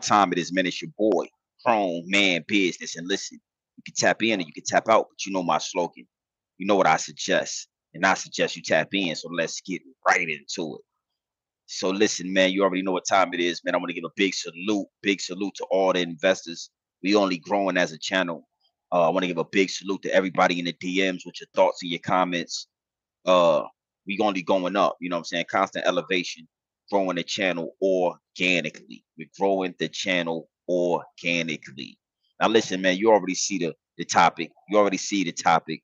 time it is, man. It's your boy, Chrome Man Business. And listen, you can tap in or you can tap out, but you know my slogan. You know what I suggest. And I suggest you tap in. So let's get right into it. So listen, man, you already know what time it is, man. I want to give a big salute to all the investors. We only growing as a channel. I want to give a big salute to everybody in the DMs with your thoughts and your comments. uh we only going up, you know what I'm saying? Constant elevation, growing the channel organically. We're growing the channel organically. Now listen, man, you already see the topic. You already see the topic.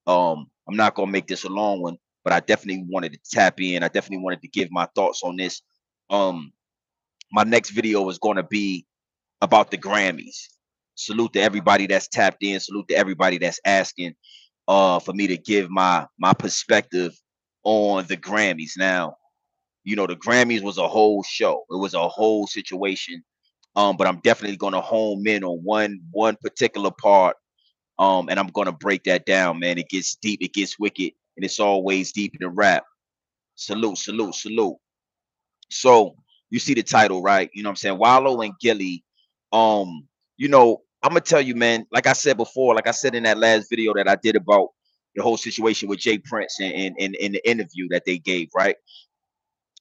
I'm not gonna make this a long one, but I definitely wanted to tap in. I definitely wanted to give my thoughts on this. Um, my next video is gonna be about the Grammys. Salute to everybody that's tapped in. Salute to everybody that's asking for me to give my perspective on the Grammys. Now, you know, the Grammys was a whole show. It was a whole situation. But I'm definitely gonna home in on one particular part. And I'm gonna break that down, man. It gets deep, it gets wicked, and it's always deep in the rap. Salute, salute, salute. So you see the title, right? You know what I'm saying? Wallow and Gilly. You know, I'm gonna tell you, man, like I said before, like I said in that last video that I did about the whole situation with Jay Prince in the interview that they gave, right?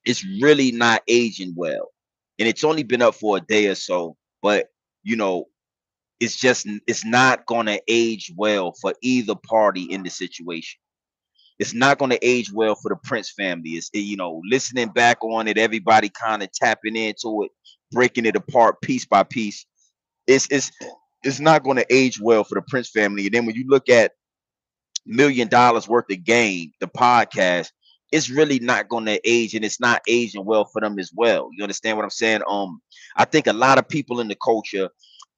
It's really not aging well. And it's only been up for a day or so, but you know, it's not gonna age well for either party in the situation. It's not going to age well for the Prince family. You know, listening back on it, everybody kind of tapping into it, breaking it apart piece by piece. It's not going to age well for the Prince family. And then when you look at $1 million worth of game, the podcast, it's really not going to age, and it's not aging well for them as well. You understand what I'm saying? I think a lot of people in the culture.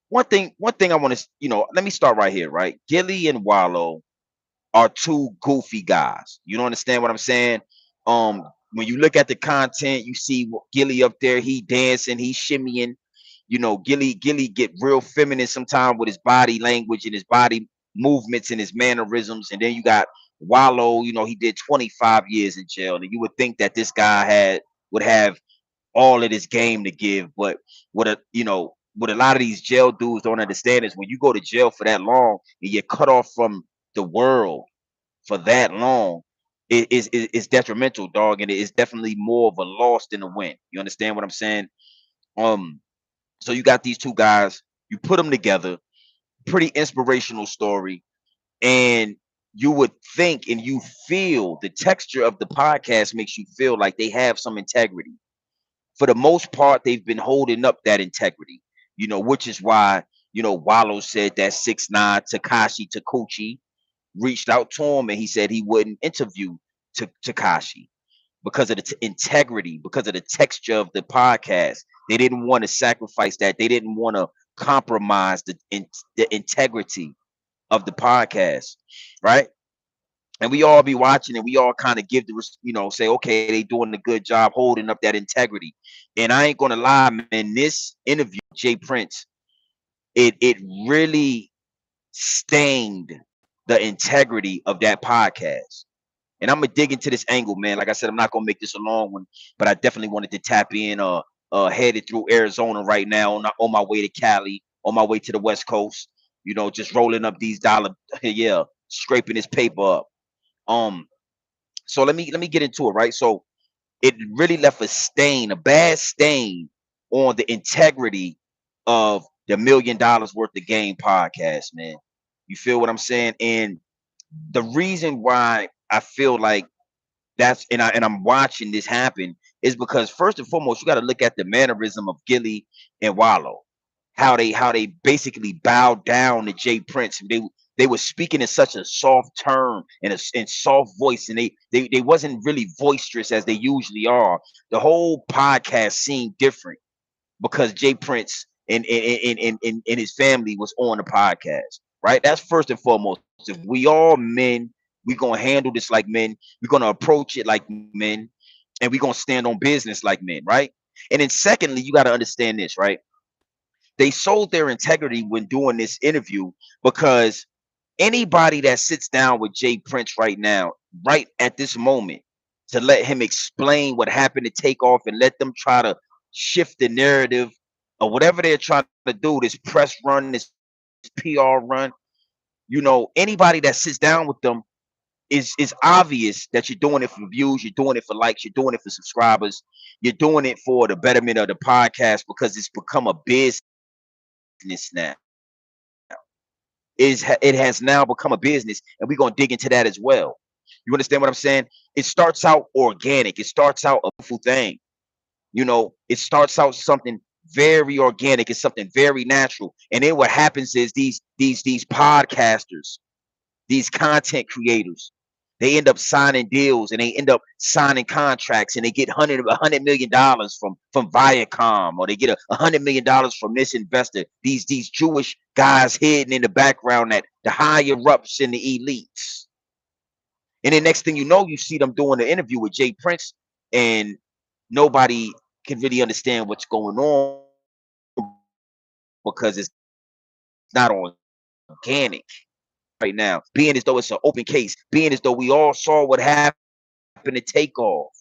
One thing I want to, you know, let me start right here, right? Gilly and Wallow are two goofy guys. You don't understand what I'm saying? When you look at the content, you see Gilly up there, he dancing, he shimmying. You know, Gilly get real feminine sometimes with his body language and his body movements and his mannerisms. And then you got Wallow, you know, he did 25 years in jail. And you would think that this guy would have all of this game to give, but what a lot of these jail dudes don't understand is when you go to jail for that long and you're cut off from the world for that long, it's detrimental, dog, and it's definitely more of a loss than a win. You understand what I'm saying? Um, so you got these two guys, you put them together, pretty inspirational story, and you would think and you feel the texture of the podcast makes you feel like they have some integrity. For the most part, they've been holding up that integrity, you know, which is why, you know, Wallow said that 6ix9ine Takashi Takuchi reached out to him and he said he wouldn't interview Takashi because of the integrity, because of the texture of the podcast. They didn't want to sacrifice that. They didn't want to compromise the integrity of the podcast, right? And we all be watching and we all kind of give you know, say, okay, they doing a good job holding up that integrity. And I ain't gonna lie, man, this interview, Jay Prince, it really stained the integrity of that podcast. And I'm gonna dig into this angle, man. Like I said, I'm not gonna make this a long one, but I definitely wanted to tap in. Headed through Arizona right now, on my way to Cali, on my way to the West Coast. You know, just rolling up these dollar, yeah, scraping this paper up. Um, so let me get into it, right? So it really left a stain, a bad stain, on the integrity of the $1 million worth of game podcast, man. You feel what I'm saying? And the reason why I feel like I'm watching this happen is because first and foremost, you got to look at the mannerism of Gilly and Wallow, how they basically bowed down to Jay Prince. They were speaking in such a soft term and in soft voice, and they wasn't really boisterous as they usually are. The whole podcast seemed different because Jay Prince and his family was on the podcast, right? That's first and foremost. If we all men, we gonna handle this like men. We're gonna approach it like men, and we gonna stand on business like men, right? And then secondly, you got to understand this, right? They sold their integrity when doing this interview because anybody that sits down with Jay Prince right now, right at this moment, to let him explain what happened to Takeoff and let them try to shift the narrative or whatever they're trying to do, this press run, this PR run, anybody that sits down with them is obvious that you're doing it for views, you're doing it for likes, you're doing it for subscribers, you're doing it for the betterment of the podcast because it's become a business now. It has now become a business, and we're gonna dig into that as well. You understand what I'm saying? It starts out organic. It starts out a beautiful thing. It starts out something very organic. It's something very natural. And then what happens is these podcasters, these content creators, they end up signing deals and they end up signing contracts and they get $100 million from Viacom, or they get $100 million from this investor. These Jewish guys hidden in the background, that the higher ups and the elites. And then next thing you know, you see them doing an interview with Jay Prince, and nobody can really understand what's going on because it's not organic right now. Being as though it's an open case, being as though we all saw what happened to Takeoff.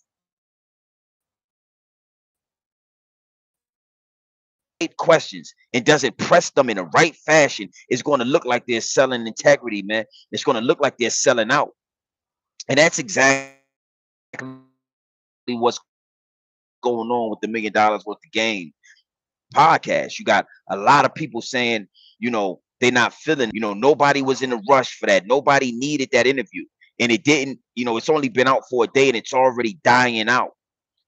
Questions and doesn't press them in the right fashion, it's going to look like they're selling integrity, man. It's going to look like they're selling out. And that's exactly what's going on with the $1 million worth of game podcast. You got a lot of people saying, they're not feeling, nobody was in a rush for that. Nobody needed that interview. And it didn't, it's only been out for a day and it's already dying out.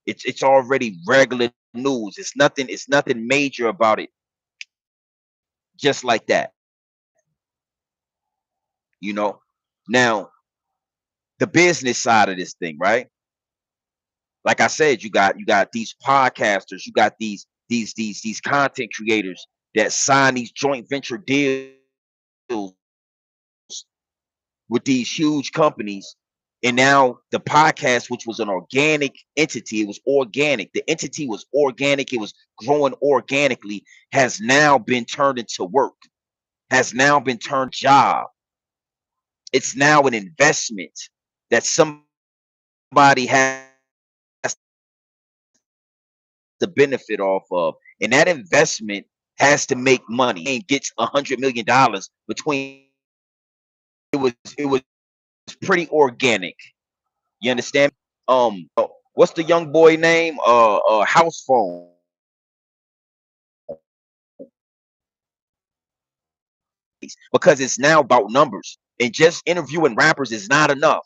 It's already regular news. It's nothing major about it. Just like that. You know. Now, the business side of this thing, right? Like I said, you got these podcasters, you got these content creators that sign these joint venture deals with these huge companies. And now the podcast, which was an organic entity, it was organic. The entity was organic, it was growing organically, has now been turned into work, has now been turned job. It's now an investment that somebody has the benefit off of. And that investment has to make money and gets $100 million between. It was pretty organic. You understand? What's the young boy name? House Phone. Because it's now about numbers. And just interviewing rappers is not enough.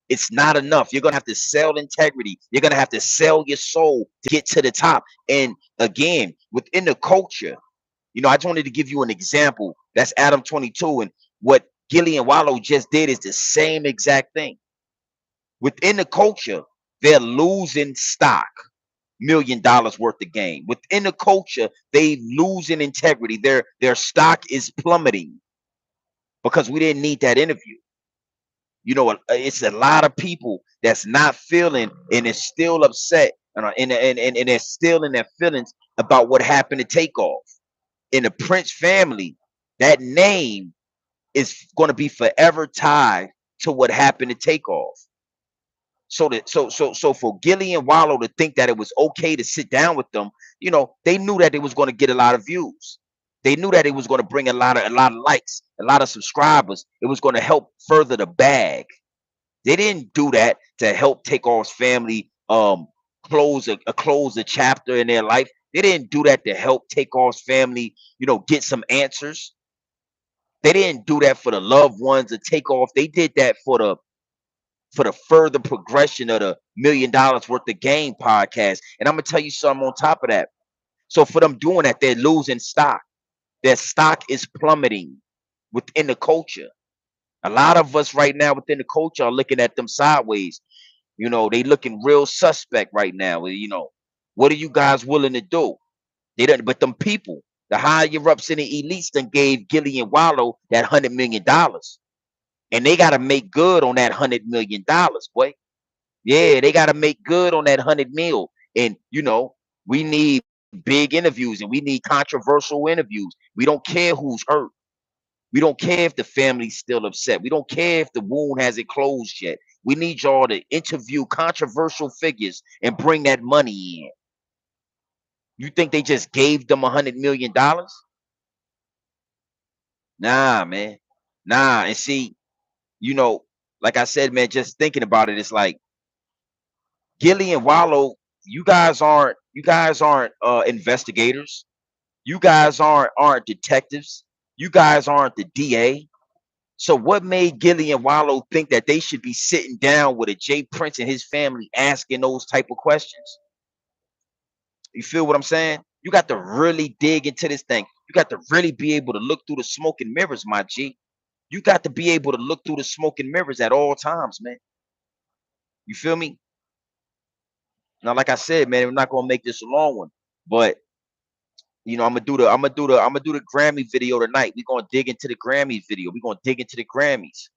It's not enough. You're gonna have to sell integrity. You're gonna have to sell your soul to get to the top. And again, within the culture, I just wanted to give you an example. That's Adam 22. And what Gillie and Wallow just did is the same exact thing. Within the culture, they're losing stock. $1 million worth of game. Within the culture, they losing integrity. Their stock is plummeting because we didn't need that interview. It's a lot of people that's not feeling and is still upset, and they're still in their feelings about what happened to Takeoff. In the Prince family, that name is going to be forever tied to what happened to Takeoff. So for Gillie and Wallow to think that it was okay to sit down with them, they knew that it was going to get a lot of views. They knew that it was going to bring a lot of likes, a lot of subscribers. It was going to help further the bag. They didn't do that to help Takeoff's family close a chapter in their life. They didn't do that to help Takeoff's family, get some answers. They didn't do that for the loved ones of Takeoff. They did that for the further progression of the $1 million worth of game podcast. And I'm gonna tell you something on top of that. So for them doing that, they're losing stock. Their stock is plummeting within the culture. A lot of us right now within the culture are looking at them sideways. They looking real suspect right now. What are you guys willing to do? They don't, but them people, the higher ups in the elites, done gave Gillie and Wallow that $100 million. And they gotta make good on that $100 million, boy. Yeah, they gotta make good on that 100 mil. And we need big interviews and we need controversial interviews. We don't care who's hurt. We don't care if the family's still upset. We don't care if the wound hasn't closed yet. We need y'all to interview controversial figures and bring that money in. You think they just gave them $100 million? Nah, man. Nah. And see, you know, like I said, man, just thinking about it, it's like Gilly and Wallow, you guys aren't investigators. You guys aren't detectives. You guys aren't the DA. So what made Gilly and Wallow think that they should be sitting down with a Jay Prince and his family asking those type of questions? You feel what I'm saying? You got to really dig into this thing. You got to really be able to look through the smoke and mirrors, my G. You got to be able to look through the smoke and mirrors at all times, man. You feel me? Now, like I said, man, we're not gonna make this a long one, but I'm gonna do the Grammy video tonight. We're gonna dig into the Grammys video. We're gonna dig into the Grammys.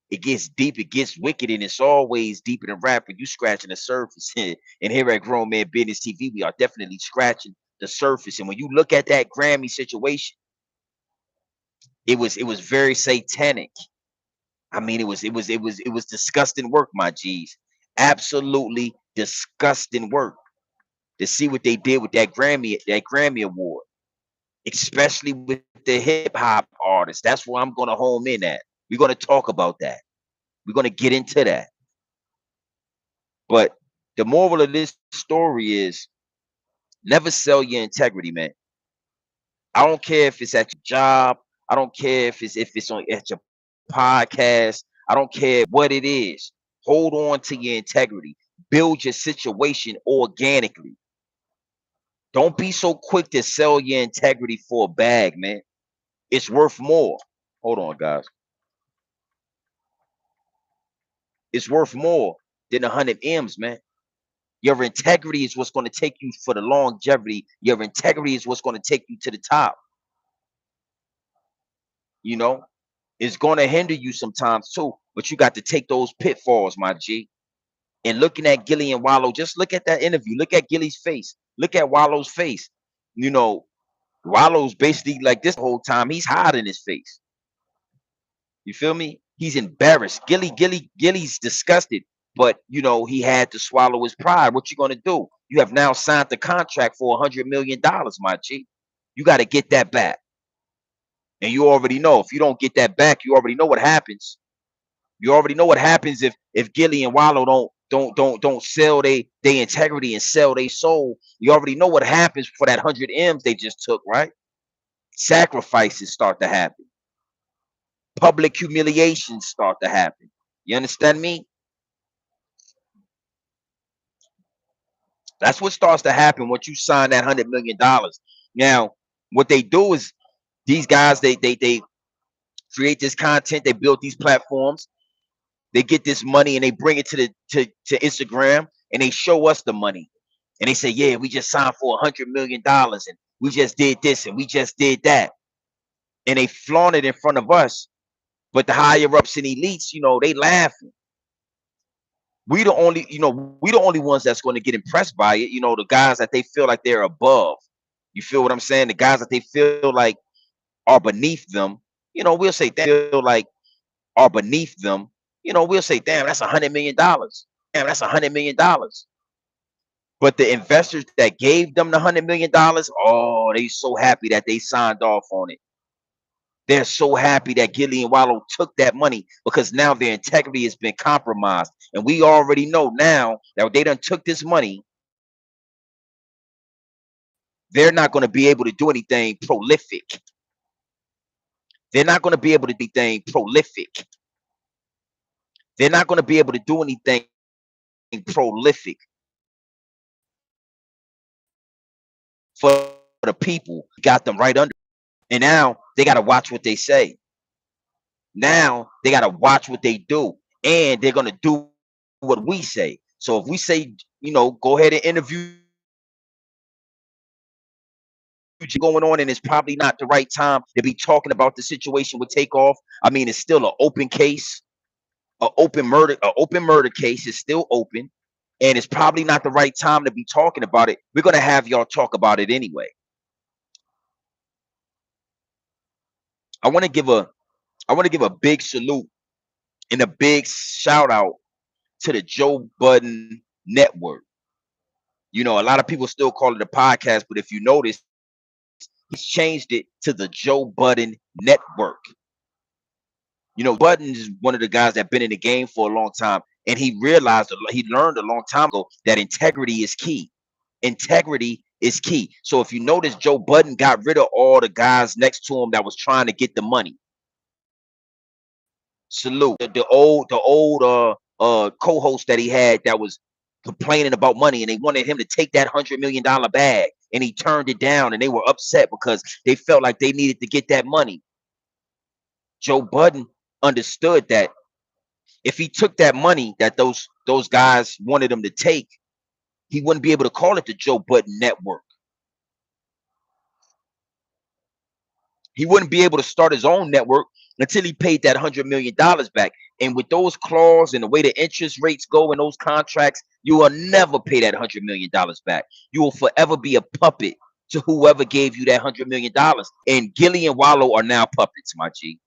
It gets deep, it gets wicked, and it's always deeper than rap when you scratching the surface. And here at Grown Man Business TV, we are definitely scratching the surface. And when you look at that Grammy situation, it was very satanic. I mean, it was disgusting work, my G's. Absolutely disgusting work to see what they did with that Grammy award, especially with the hip hop artists. That's where I'm gonna home in at. We're gonna talk about that. We're gonna get into that. But the moral of this story is never sell your integrity, man. I don't care if it's at your job. I don't care if it's on at your podcast. I don't care what it is. Hold on to your integrity. Build your situation organically. Don't be so quick to sell your integrity for a bag, man. It's worth more. Hold on, guys. It's worth more than 100 M's, man. Your integrity is what's going to take you for the longevity. Your integrity is what's going to take you to the top. You know, it's going to hinder you sometimes too, but you got to take those pitfalls, my G. And looking at Gilly and Wallow, just look at that interview. Look at Gilly's face. Look at Wallow's face. You know, Wallow's basically like this the whole time. He's hiding his face. You feel me? He's embarrassed. Gilly's disgusted, but he had to swallow his pride. What you gonna do? You have now signed the contract for $100 million, my G. You got to get that back. And you already know if you don't get that back, you already know what happens. You already know what happens if Gilly and Wallow don't sell they integrity and sell their soul. You already know what happens for that 100 M's they just took, right? Sacrifices start to happen. Public humiliations start to happen. You understand me? That's what starts to happen once you sign that $100 million. Now, what they do is these guys they create this content, they build these platforms, they get this money and they bring it to Instagram and they show us the money. And they say, yeah, we just signed for $100 million and we just did this and we just did that. And they flaunt it in front of us. But the higher ups and elites, they laughing. We the only ones that's going to get impressed by it. The guys that they feel like they're above. You feel what I'm saying? The guys that they feel like are beneath them. We'll say they feel like are beneath them. We'll say, damn, that's $100 million. Damn, that's $100 million. But the investors that gave them the $100 million, oh, they so happy that they signed off on it. They're so happy that Gilly and Wallow took that money because now their integrity has been compromised. And we already know now that they done took this money, they're not going to be able to do anything prolific. They're not going to be able to do anything prolific. They're not going to be able to do anything prolific for the people. Got them right under. And now they got to watch what they say. Now they got to watch what they do. And they're going to do what we say. So if we say, go ahead and interview going on, and it's probably not the right time to be talking about the situation with Takeoff. I mean, it's still an open case, an open murder case is still open, and it's probably not the right time to be talking about it. We're gonna have y'all talk about it anyway. I want to give a big salute and a big shout out to the Joe Budden Network. You know, a lot of people still call it a podcast, but if you notice, he's changed it to the Joe Budden Network. You know, Budden is one of the guys that been in the game for a long time, and he realized, he learned a long time ago that integrity is key. Integrity is key. So if you notice, Joe Budden got rid of all the guys next to him that was trying to get the money. Salute the old co-host that he had that was complaining about money, and they wanted him to take that $100 million bag, and he turned it down, and they were upset because they felt like they needed to get that money. Joe Budden understood that if he took that money that those guys wanted him to take, he wouldn't be able to call it the Joe Budden Network. He wouldn't be able to start his own network until he paid that $100 million back. And with those clauses and the way the interest rates go in those contracts, you will never pay that $100 million back. You will forever be a puppet to whoever gave you that $100 million. And Gillie and Wallow are now puppets, my G.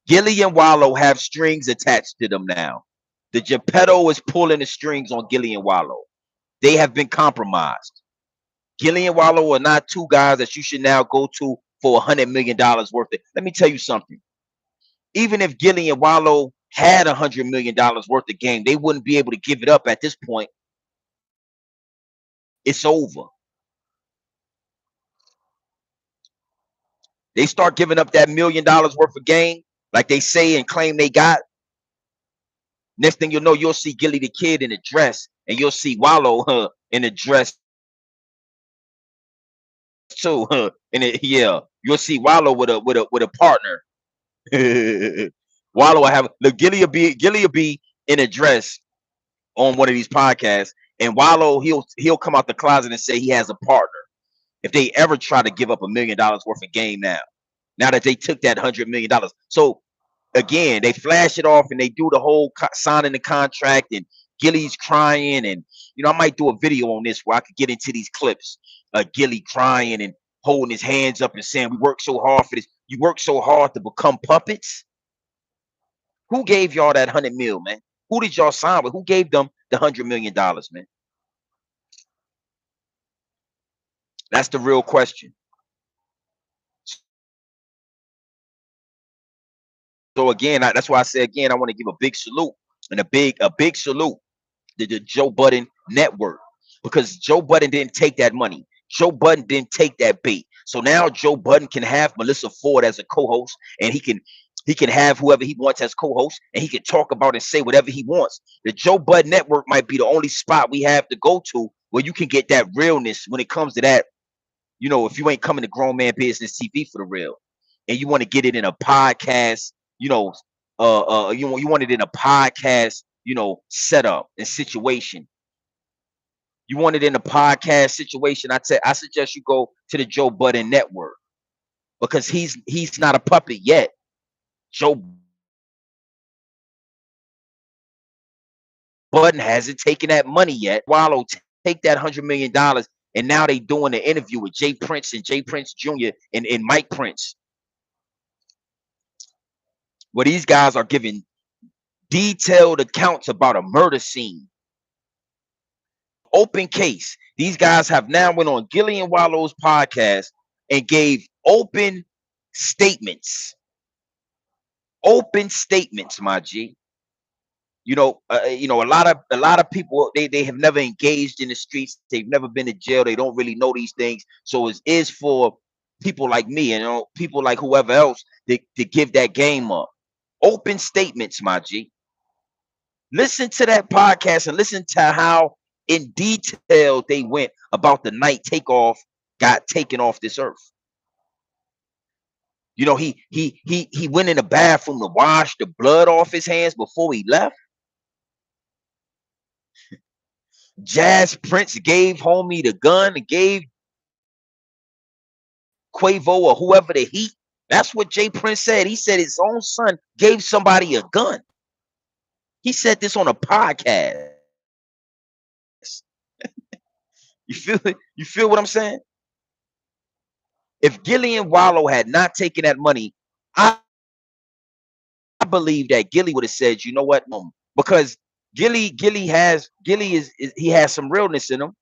Gillie and Wallow have strings attached to them now. The Geppetto is pulling the strings on Gillie and Wallow. They have been compromised. Gillie and Wallow are not two guys that you should now go to for $100 million worth of. Let me tell you something. Even if Gillie and Wallow had $100 million worth of game, they wouldn't be able to give it up at this point. It's over. They start giving up that $1 million worth of game, like they say and claim they got. Next thing you know, you'll see Gillie the Kid in a dress, and you'll see Wallow in a dress too. And yeah, you'll see Wallow with a partner. Wallow will have look. Gillie will be in a dress on one of these podcasts, and Wallow he'll come out the closet and say he has a partner. If they ever try to give up $1 million worth of game now that they took that $100 million, so again they flash it off and they do the whole signing the contract, and Gillie's crying, and you know I might do a video on this where I could get into these clips. Gillie crying and holding his hands up and saying, "We worked so hard for this. You worked so hard to become puppets." Who gave y'all that 100 mil, man? Who did y'all sign with? Who gave them the $100 million, man? That's the real question. So again, that's why I say again, I want to give a big salute and a big salute to the Joe Budden Network, because Joe Budden didn't take that money. Joe Budden didn't take that bait. So now Joe Budden can have Melissa Ford as a co-host, and he can have whoever he wants as co-host, and he can talk about and say whatever he wants. The Joe Budden Network might be the only spot we have to go to where you can get that realness when it comes to that. You know, if you ain't coming to Grown Man Business TV for the real, and you want to get it in a podcast, you know, you want it in a podcast, you know, setup and situation. You want it in a podcast situation, I suggest you go to the Joe Budden Network, because he's not a puppet yet. Joe Budden hasn't taken that money yet. Wallow take that $100 million, and now they doing an interview with Jay Prince and Jay Prince Jr. and Mike Prince, where these guys are giving detailed accounts about a murder scene. Open case. These guys have now went on Gillie and Wallow's podcast and gave open statements. Open statements, my G. You know, a lot of people, they have never engaged in the streets. They've never been to jail. They don't really know these things. So it is for people like me, and you know, people like whoever else to give that game up. Open statements, my G. Listen to that podcast and listen to how in detail they went about the night Takeoff got taken off this earth. You know, he went in the bathroom to wash the blood off his hands before he left. Jazz Prince gave homie the gun and gave Quavo or whoever the heat. That's what Jay Prince said. He said his own son gave somebody a gun. He said this on a podcast. You feel it? You feel what I'm saying? If Gillie and Wallow had not taken that money, I believe that Gillie would have said, you know what? Because Gillie has some realness in him.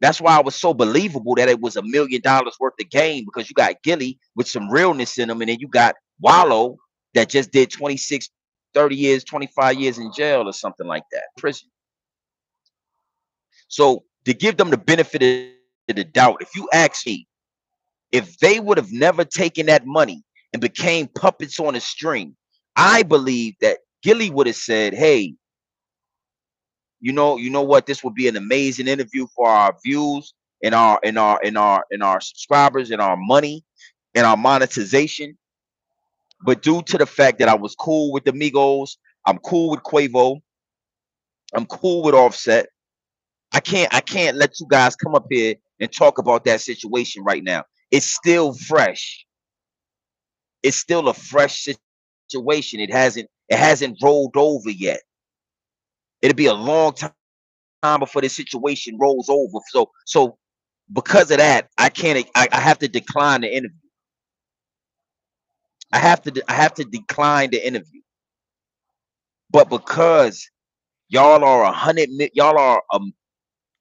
That's why it was so believable that it was $1 million worth of game, because you got Gilly with some realness in him, and then you got Wallow that just did 26, 30 years, 25 years in jail or something like that, prison. So to give them the benefit of the doubt, if you ask me, if they would have never taken that money and became puppets on a string, I believe that Gilly would have said, "Hey, you know what? This would be an amazing interview for our views and our subscribers and our money and our monetization." But due to the fact that I was cool with the Migos, I'm cool with Quavo, I'm cool with Offset. I can't let you guys come up here and talk about that situation right now. It's still fresh. It's still a fresh situation. It hasn't rolled over yet. It'll be a long time before this situation rolls over. So because of that, I can't. I have to decline the interview. I have to decline the interview. But because y'all are y'all are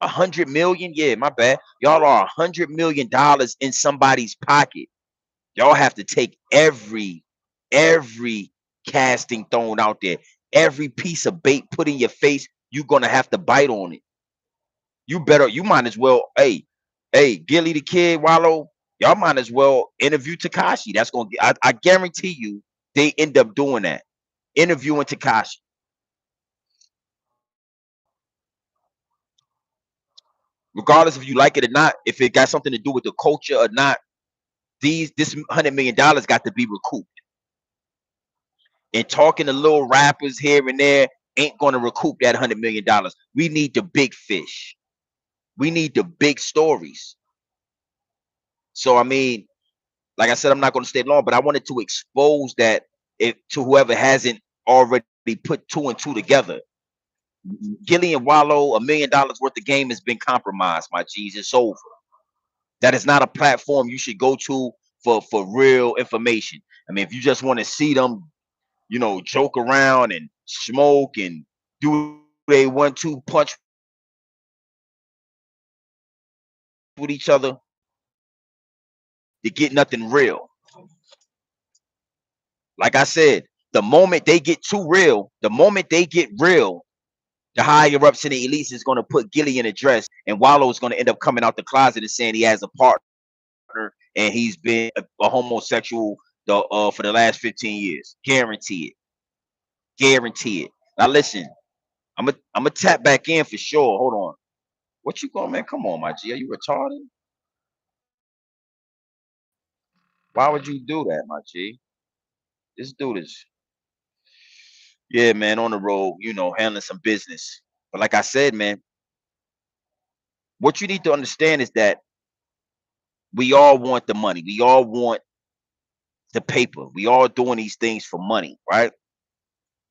100 million. Yeah, my bad. Y'all are $100 million in somebody's pocket. Y'all have to take every casting thrown out there, every piece of bait put in your face. You're gonna have to bite on it. You might as well, hey, Gilly the Kid, Wallow, y'all might as well interview Takashi. That's gonna I guarantee you they end up doing that. Interviewing Takashi. Regardless if you like it or not, if it got something to do with the culture or not, this $100 million got to be recouped. And talking to little rappers here and there ain't gonna recoup that $100 million. We need the big fish. We need the big stories. So I mean, like I said, I'm not going to stay long, but I wanted to expose that to whoever hasn't already put two and two together. Gilly and Wallow, $1 million worth of game has been compromised, my G's. It's over. That is not a platform you should go to for real information. I mean, if you just want to see them, joke around and smoke and do a 1-2 punch with each other, you get nothing real. Like I said, the moment they get too real, the moment they get real, the higher ups in the elites is going to put Gilly in a dress, and Wallow is going to end up coming out the closet and saying he has a partner and he's been a homosexual for the last 15 years. Guarantee it. Guarantee it. Now listen, I'm gonna tap back in for sure. Hold on. What you going, man? Come on, my G. Are you retarded? Why would you do that, my G? This dude is, yeah, man, on the road, handling some business. But like I said, man, what you need to understand is that we all want the money. We all want the paper. We all doing these things for money, right?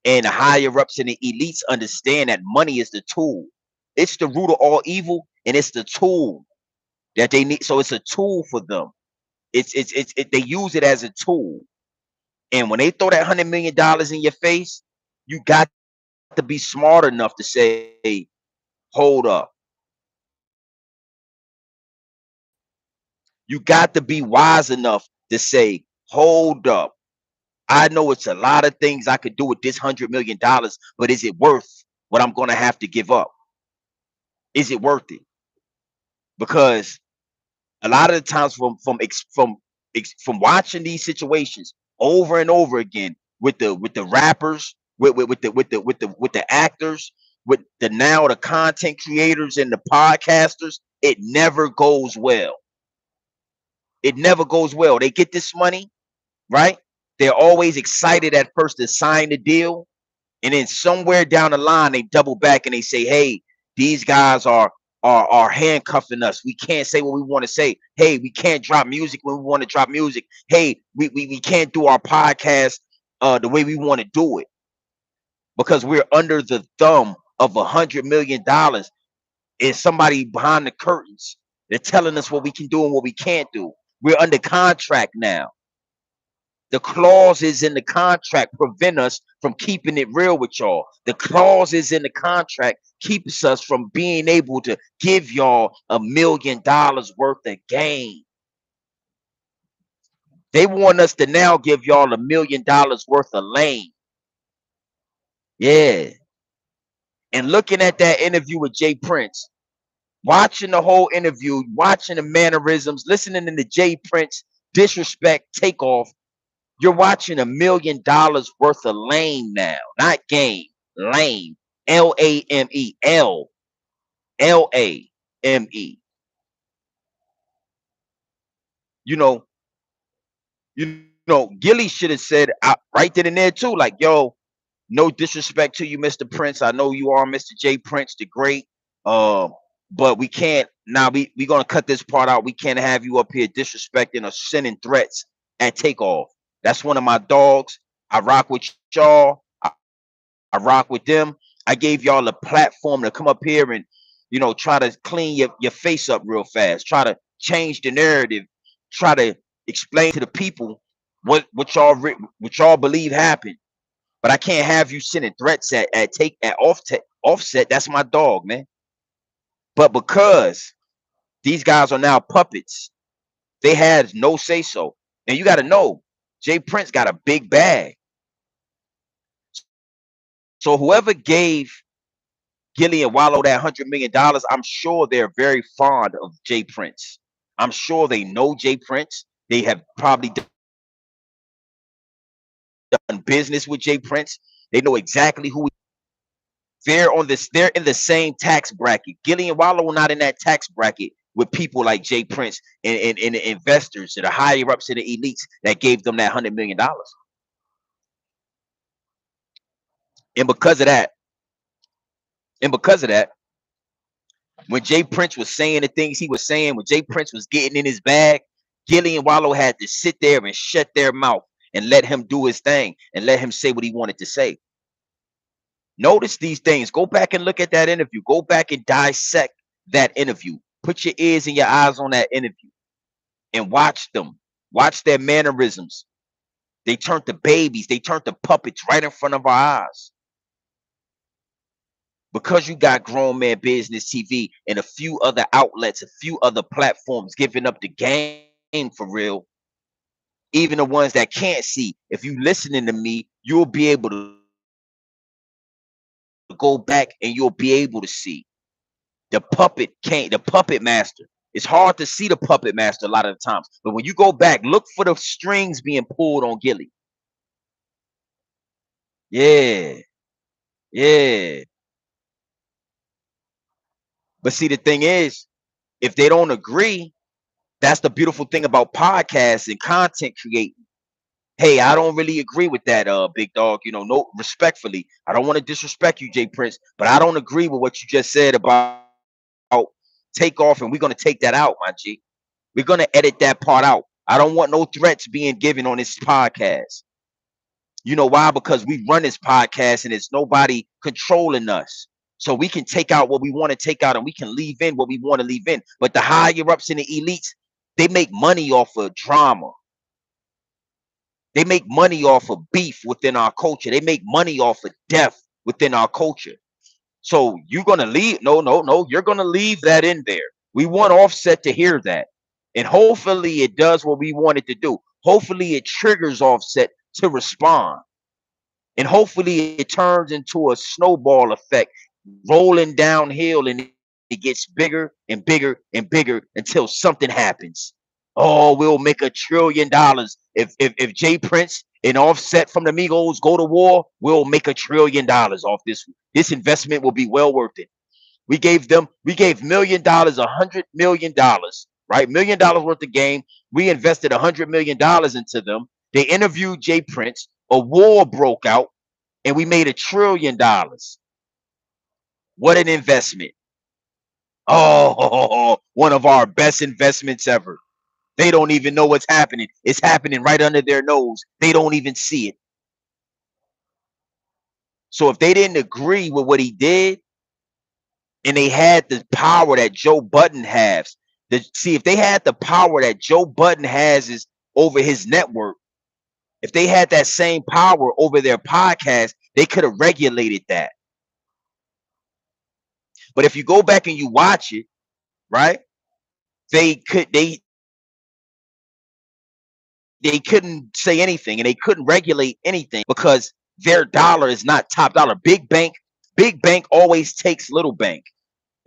And the higher ups and the elites understand that money is the tool. It's the root of all evil, and it's the tool that they need. So it's a tool for them. They use it as a tool. And when they throw that $100 million in your face, you got to be smart enough to say, hold up. You got to be wise enough to say, hold up. I know it's a lot of things I could do with this $100 million, but is it worth what I'm gonna have to give up? Is it worth it? Because a lot of the times from watching these situations over and over again with the rappers, with the actors, with the content creators and the podcasters, it never goes well. It never goes well. They get this money, right? They're always excited at first to sign the deal. And then somewhere down the line, they double back and they say, hey, these guys are handcuffing us. We can't say what we want to say. Hey, we can't drop music when we want to drop music. Hey, we can't do our podcast the way we want to do it because we're under the thumb of $100 million and somebody behind the curtains. They're telling us what we can do and what we can't do. We're under contract now. The clauses in the contract prevent us from keeping it real with y'all. The clauses in the contract keeps us from being able to give y'all $1 million worth of game. They want us to now give y'all $1 million worth of lane. Yeah. And looking at that interview with Jay Prince, watching the whole interview, watching the mannerisms, listening to the Jay Prince disrespect takeoff, you're watching $1 million worth of lane now, not game, lane, Lame, Lame. You know, Gilly should have said right then and there too, like, yo, no disrespect to you, Mr. Prince. I know you are Mr. J Prince, the great. But we can't now. We gonna cut this part out. We can't have you up here disrespecting or sending threats at takeoff. That's one of my dogs. I rock with y'all. I rock with them. I gave y'all a platform to come up here and try to clean your face up real fast. Try to change the narrative. Try to explain to the people what y'all believe happened. But I can't have you sending threats at offset. That's my dog, man. But because these guys are now puppets, they had no say so. And you got to know, Jay Prince got a big bag. So whoever gave Gillie and Wallow that $100 million, I'm sure they're very fond of Jay Prince. I'm sure they know Jay Prince. They have probably done business with Jay Prince. They know exactly who. They're in the same tax bracket. Gillie and Wallow are not in that tax bracket with people like Jay Prince and the investors that are higher ups in the elites that gave them that $100 million. And because of that, when Jay Prince was saying the things he was saying, when Jay Prince was getting in his bag, Gillie and Wallow had to sit there and shut their mouth and let him do his thing and let him say what he wanted to say. Notice these things. Go back and look at that interview. Go back and dissect that interview. Put your ears and your eyes on that interview and watch them. Watch their mannerisms. They turned to babies. They turned to puppets right in front of our eyes. Because you got Grown Man Business TV and a few other outlets, a few other platforms giving up the game for real. Even the ones that can't see. If you listening to me, you'll be able to go back and you'll be able to see. The puppet master. It's hard to see the puppet master a lot of the times. But when you go back, look for the strings being pulled on Gillie. Yeah. Yeah. But see, the thing is, if they don't agree, that's the beautiful thing about podcasts and content creating. Hey, I don't really agree with that, big dog. No, respectfully, I don't want to disrespect you, Jay Prince, but I don't agree with what you just said about takeoff, and we're gonna take that out, my G. We're gonna edit that part out. I don't want no threats being given on this podcast. You know why? Because we run this podcast and it's nobody controlling us. So we can take out what we want to take out and we can leave in what we want to leave in. But the higher ups and the elites, they make money off of drama. They make money off of beef within our culture. They make money off of death within our culture. So you're going to leave. No. You're going to leave that in there. We want Offset to hear that. And hopefully it does what we want it to do. Hopefully it triggers Offset to respond. And hopefully it turns into a snowball effect, rolling downhill, and it gets bigger and bigger and bigger until something happens. Oh, we'll make $1 trillion. If Jay Prince and Offset from the Migos go to war, we'll make $1 trillion off this. This investment will be well worth it. We gave $1 million, $100 million, right? $1 million worth of game. We invested $100 million into them. They interviewed Jay Prince. A war broke out, and we made $1 trillion. What an investment. Oh, one of our best investments ever. They don't even know what's happening. It's happening right under their nose. They don't even see it. So if they didn't agree with what he did, and they had the power that Joe Budden has, if they had the power that Joe Budden has is over his network, if they had that same power over their podcast, they could have regulated that. But if you go back and you watch it, right, they couldn't say anything, and they couldn't regulate anything because their dollar is not top dollar. Big bank always takes little bank,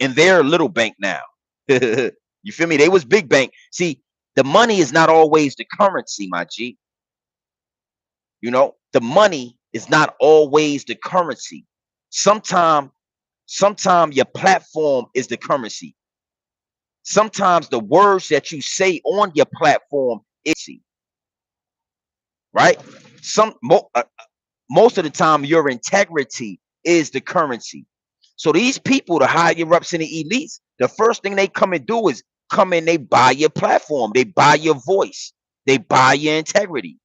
and they're little bank now. You feel me? They was big bank. See, the money is not always the currency, my G. You know, the money is not always the currency. Sometime your platform is the currency. Sometimes the words that you say on your platform is, right? Most of the time, your integrity is the currency. So these people, the higher ups and the elites, the first thing they come and do is come in, they buy your platform, they buy your voice, they buy your integrity.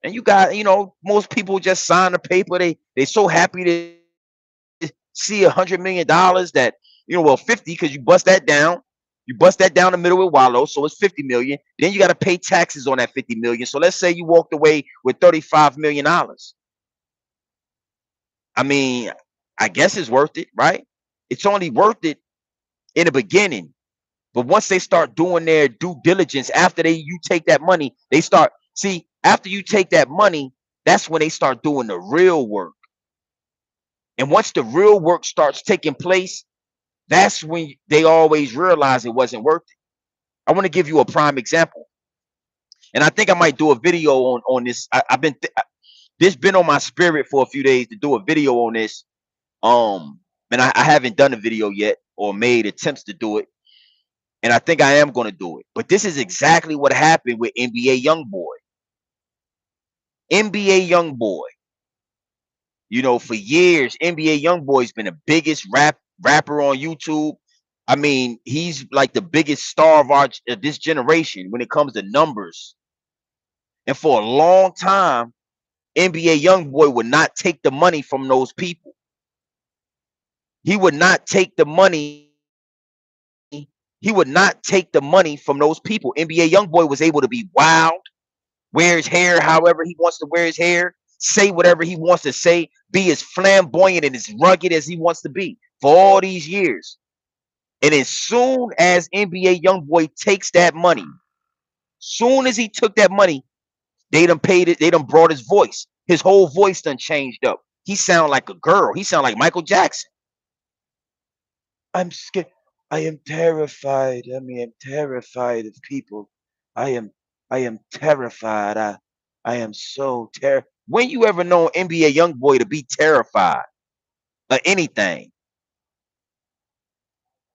And you got, you know, most people just sign a paper. They so happy to see $100 million that, you know, well, 50, because you bust that down. You bust that down the middle with Wallow, so it's 50 million. Then you got to pay taxes on that 50 million. So let's say you walked away with $35 million. I mean, I guess it's worth it, right? It's only worth it in the beginning. But once they start doing their due diligence, after you take that money, they start, see, after you take that money, that's when they start doing the real work. And once the real work starts taking place, that's when they always realize it wasn't worth it. I want to give you a prime example. And I think I might do a video on this. This been on my spirit for a few days to do a video on this. And I haven't done a video yet or made attempts to do it. And I think I am going to do it. But this is exactly what happened with NBA Youngboy. NBA Youngboy. You know, for years, NBA Youngboy's been the biggest rapper on YouTube. I mean, he's like the biggest star of this generation when it comes to numbers. And for a long time, NBA Youngboy would not take the money from those people. He would not take the money. He would not take the money from those people. NBA Youngboy was able to be wild, wear his hair however he wants to wear his hair, say whatever he wants to say, be as flamboyant and as rugged as he wants to be for all these years. And as soon as NBA Youngboy takes that money, soon as he took that money, they done paid it. They done brought his voice. His whole voice done changed up. He sound like a girl. He sound like Michael Jackson. I'm scared. I am terrified. I mean, I'm terrified of people. I am terrified. I am so terrified. When you ever known NBA Youngboy to be terrified of anything?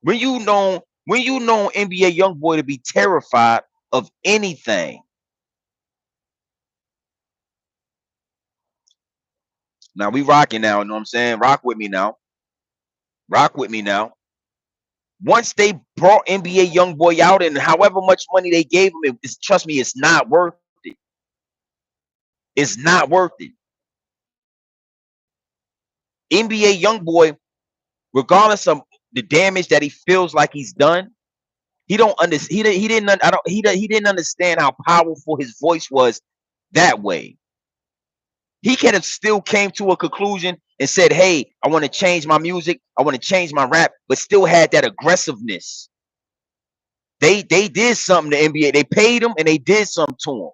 When you know NBA Youngboy to be terrified of anything? Now we rocking now, you know what I'm saying? Rock with me now. Rock with me now. Once they brought NBA Youngboy out and however much money they gave him, trust me, it's not worth it. It's not worth it. NBA Youngboy, regardless of the damage that he feels like he's done, he didn't understand how powerful his voice was that way. He could have still came to a conclusion and said, hey, I want to change my music, I want to change my rap, but still had that aggressiveness. They did something to NBA. They paid him and they did something to him.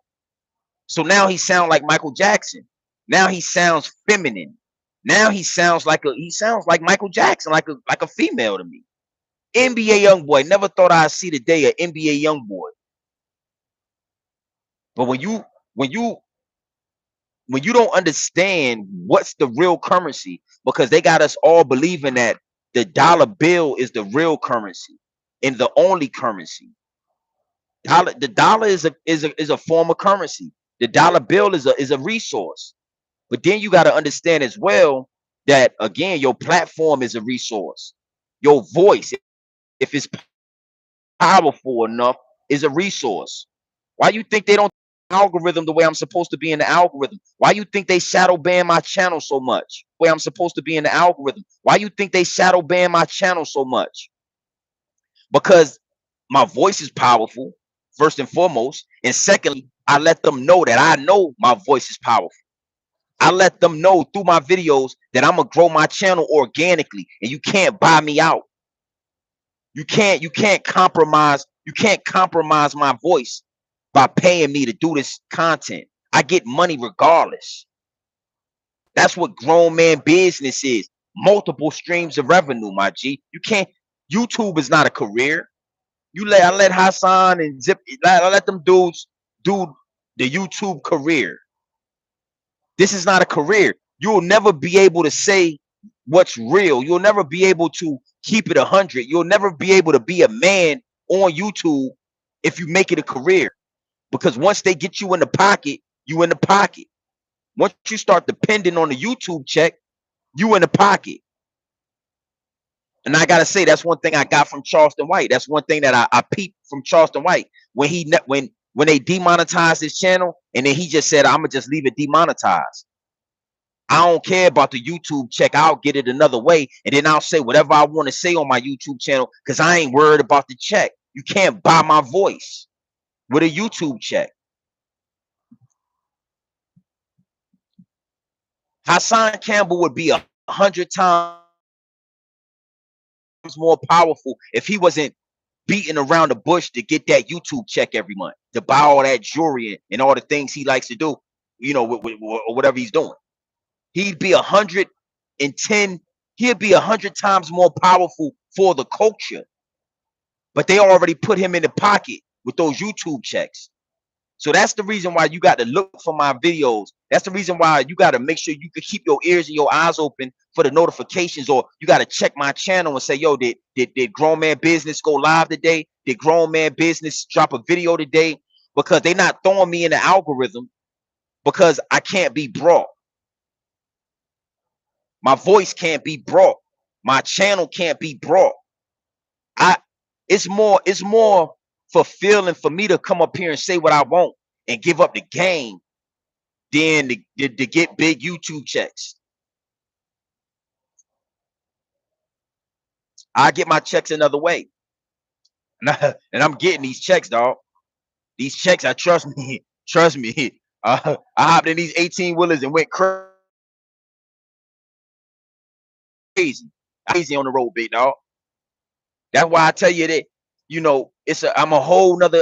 So now he sounds like Michael Jackson. Now he sounds feminine. Now he sounds like Michael Jackson, like a female to me. NBA Youngboy. Never thought I'd see the day of NBA Youngboy. But when you don't understand what's the real currency, because they got us all believing that the dollar bill is the real currency and the only currency. The dollar is a form of currency. The dollar bill is a resource. But then you got to understand as well that, again, your platform is a resource. Your voice, if it's powerful enough, is a resource. Why you think they don't algorithm the way I'm supposed to be in the algorithm? Why you think they shadow ban my channel so much? The way I'm supposed to be in the algorithm. Why you think they shadow ban my channel so much? Because my voice is powerful, first and foremost. And secondly, I let them know that I know my voice is powerful. I let them know through my videos that I'm gonna grow my channel organically, and you can't buy me out. You can't compromise my voice by paying me to do this content. I get money regardless. That's what grown man business is. Multiple streams of revenue, my G. You can't. YouTube is not a career. I let Hassan and Zip. I let them dudes do the YouTube career. This is not a career. You'll never be able to say what's real. You'll never be able to keep it 100. You'll never be able to be a man on YouTube if you make it a career. Because once they get you in the pocket, you in the pocket. Once you start depending on the YouTube check, you in the pocket. And I gotta say, that's one thing I got from Charleston White. That's one thing that I peeped from Charleston White when they demonetized his channel, and then he just said, "I'm gonna just leave it demonetized. I don't care about the YouTube check. I'll get it another way, and then I'll say whatever I want to say on my YouTube channel because I ain't worried about the check. You can't buy my voice with a YouTube check." Hassan Campbell would be 100 times more powerful if he wasn't beating around the bush to get that YouTube check every month, to buy all that jewelry and all the things he likes to do, or whatever he's doing. He'd be 110. He'd be 100 times more powerful for the culture. But they already put him in the pocket with those YouTube checks. So that's the reason why you got to look for my videos. That's the reason why you got to make sure you can keep your ears and your eyes open for the notifications, or you got to check my channel and say, yo, did Grown Man Business go live today? Did Grown Man Business drop a video today? Because they're not throwing me in the algorithm because I can't be brought. My voice can't be brought. My channel can't be brought. It's more fulfilling for me to come up here and say what I want and give up the game than to get big YouTube checks. I get my checks another way. And I'm getting these checks, dog. These checks, trust me. I hopped in these 18 wheelers and went crazy on the road, big dog. That's why I tell you that, I'm a whole nother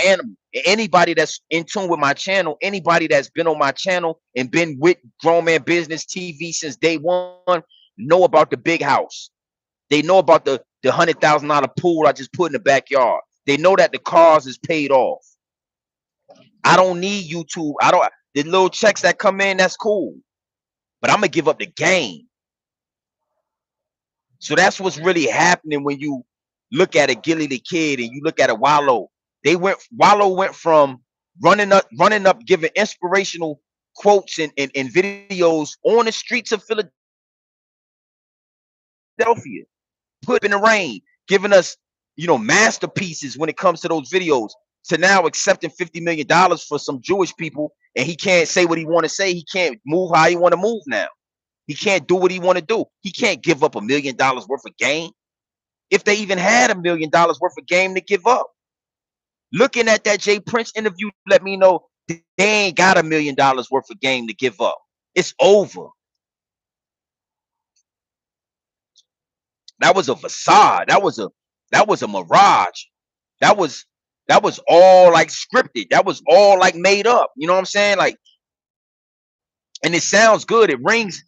animal. And anybody that's in tune with my channel, anybody that's been on my channel and been with Grown Man Business TV since day one, know about the big house. They know about the $100,000 pool I just put in the backyard. They know that the cars is paid off. I don't need YouTube. The little checks that come in, that's cool. But I'm gonna give up the game. So that's what's really happening when you look at a Gilly the Kid and you look at a Wallow. Wallow went from running up, giving inspirational quotes and videos on the streets of Philadelphia, put in the rain, giving us, masterpieces when it comes to those videos, to now accepting $50 million for some Jewish people, and he can't say what he want to say. He can't move how he want to move now. He can't do what he want to do. He can't give up $1 million worth of game. If they even had $1 million worth of game to give up. Looking at that Jay Prince interview, let me know they ain't got $1 million worth of game to give up. It's over. That was a facade. That was a mirage. That was all like scripted. That was all like made up. You know what I'm saying? Like, and it sounds good. It rings.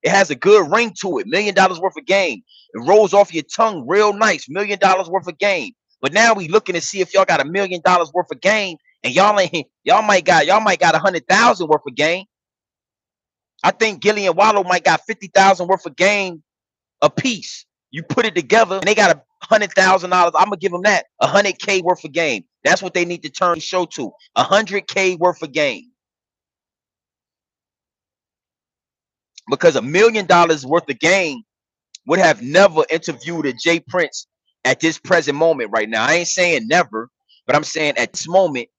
It has a good ring to it. $1 million worth of game. It rolls off your tongue real nice. $1 million worth of game. But now we looking to see if y'all got $1 million worth of game, and y'all might got 100,000 worth of game. I think Gillie and Wallow might got 50,000 worth of game a piece. You put it together, and they got $100,000. I'm gonna give them that $100K worth of game. That's what they need to turn the show to. $100K worth of game. Because $1 million worth of game would have never interviewed a Jay Prince at this present moment right now. I ain't saying never, but I'm saying at this moment,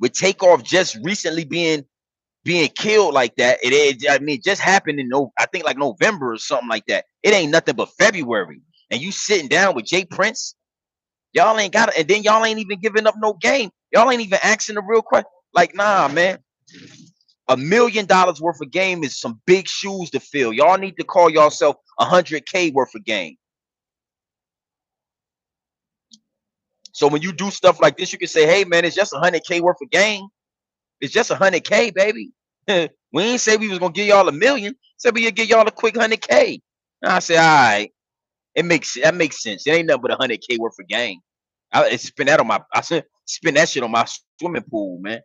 with Takeoff just recently being killed like that, it just happened in I think like November or something like that. It ain't nothing but February, and you sitting down with Jay Prince, y'all ain't got it, and then y'all ain't even giving up no game. Y'all ain't even asking the real question. Like, nah, man. $1 million worth of game is some big shoes to fill. Y'all need to call yourself 100K worth of game. So when you do stuff like this, you can say, hey man, it's just 100K worth of game. It's just 100K, baby. We ain't say we was gonna give y'all $1 million. Said we gonna give y'all a quick 100K. And I said, all right, that makes sense. It ain't nothing but 100K worth of game. I spend that on my I said spend that shit on my swimming pool, man.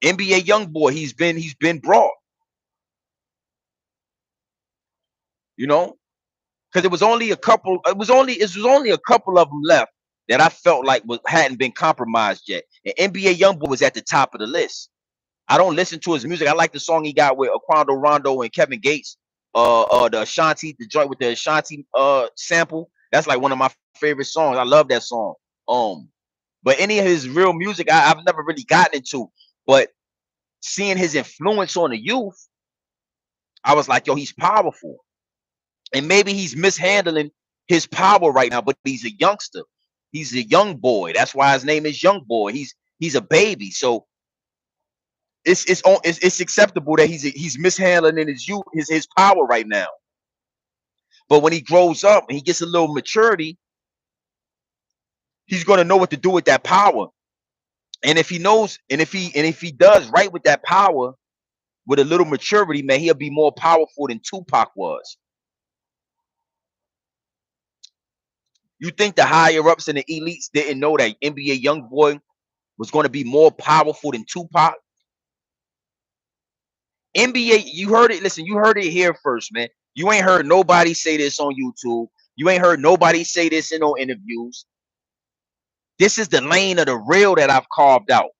NBA Youngboy, he's been brought, you know, because it was only a couple. It was only a couple of them left that I felt like hadn't been compromised yet. And NBA Youngboy was at the top of the list. I don't listen to his music. I like the song he got with Aquando Rondo and Kevin Gates. The Ashanti, the joint with the Ashanti sample. That's like one of my favorite songs. I love that song. But any of his real music, I've never really gotten into. But seeing his influence on the youth, I was like, yo, he's powerful. And maybe he's mishandling his power right now, but he's a youngster. He's a young boy. That's why his name is Youngboy. He's a baby. So it's acceptable that he's mishandling in his youth his power right now. But when he grows up and he gets a little maturity, he's gonna know what to do with that power. And if he knows, and if he does right with that power, with a little maturity, man, he'll be more powerful than Tupac was. You think the higher ups and the elites didn't know that NBA Youngboy was going to be more powerful than Tupac? NBA, you heard it. Listen, you heard it here first, man. You ain't heard nobody say this on YouTube. You ain't heard nobody say this in no interviews. This is the lane of the real that I've carved out.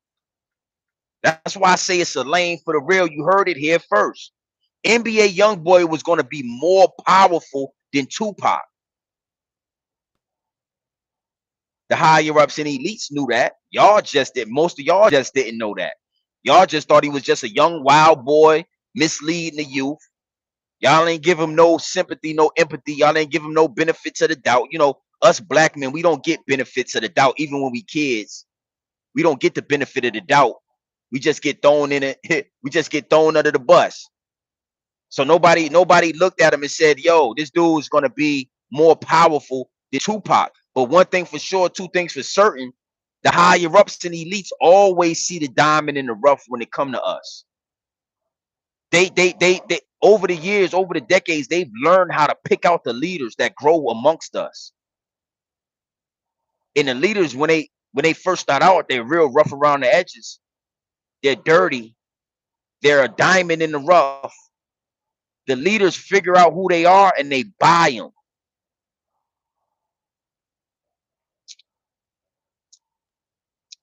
That's why I say it's a lane for the real. You heard it here first. NBA Youngboy was going to be more powerful than Tupac. The higher ups and elites knew that. Y'all just did. Most of y'all just didn't know that. Y'all just thought he was just a young wild boy misleading the youth. Y'all ain't give him no sympathy, no empathy. Y'all ain't give him no benefits of the doubt. You know, us black men, we don't get benefits of the doubt. Even when we kids, we don't get the benefit of the doubt. We just get thrown in it. We just get thrown under the bus. So nobody looked at him and said, yo, this dude is gonna be more powerful than Tupac. But one thing for sure, two things for certain, the higher ups and elites always see the diamond in the rough when it come to us. They over the years, over the decades, they've learned how to pick out the leaders that grow amongst us. And the leaders, when they first start out, they're real rough around the edges. They're dirty. They're a diamond in the rough. The leaders figure out who they are and they buy them.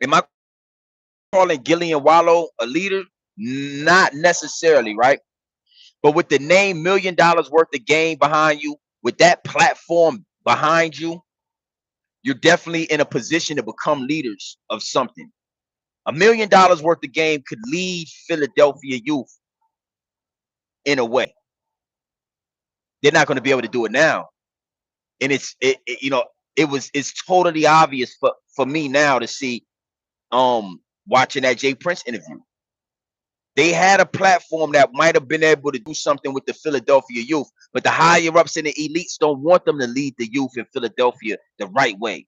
Am I calling Gillie and Wallow a leader? Not necessarily, right? But with the name $1 million worth of game behind you, with that platform behind you, you're definitely in a position to become leaders of something. $1 million worth of game could lead Philadelphia youth in a way. They're not going to be able to do it now. And it's totally obvious for me now to see watching that Jay Prince interview. They had a platform that might have been able to do something with the Philadelphia youth, but the higher ups and the elites don't want them to lead the youth in Philadelphia the right way.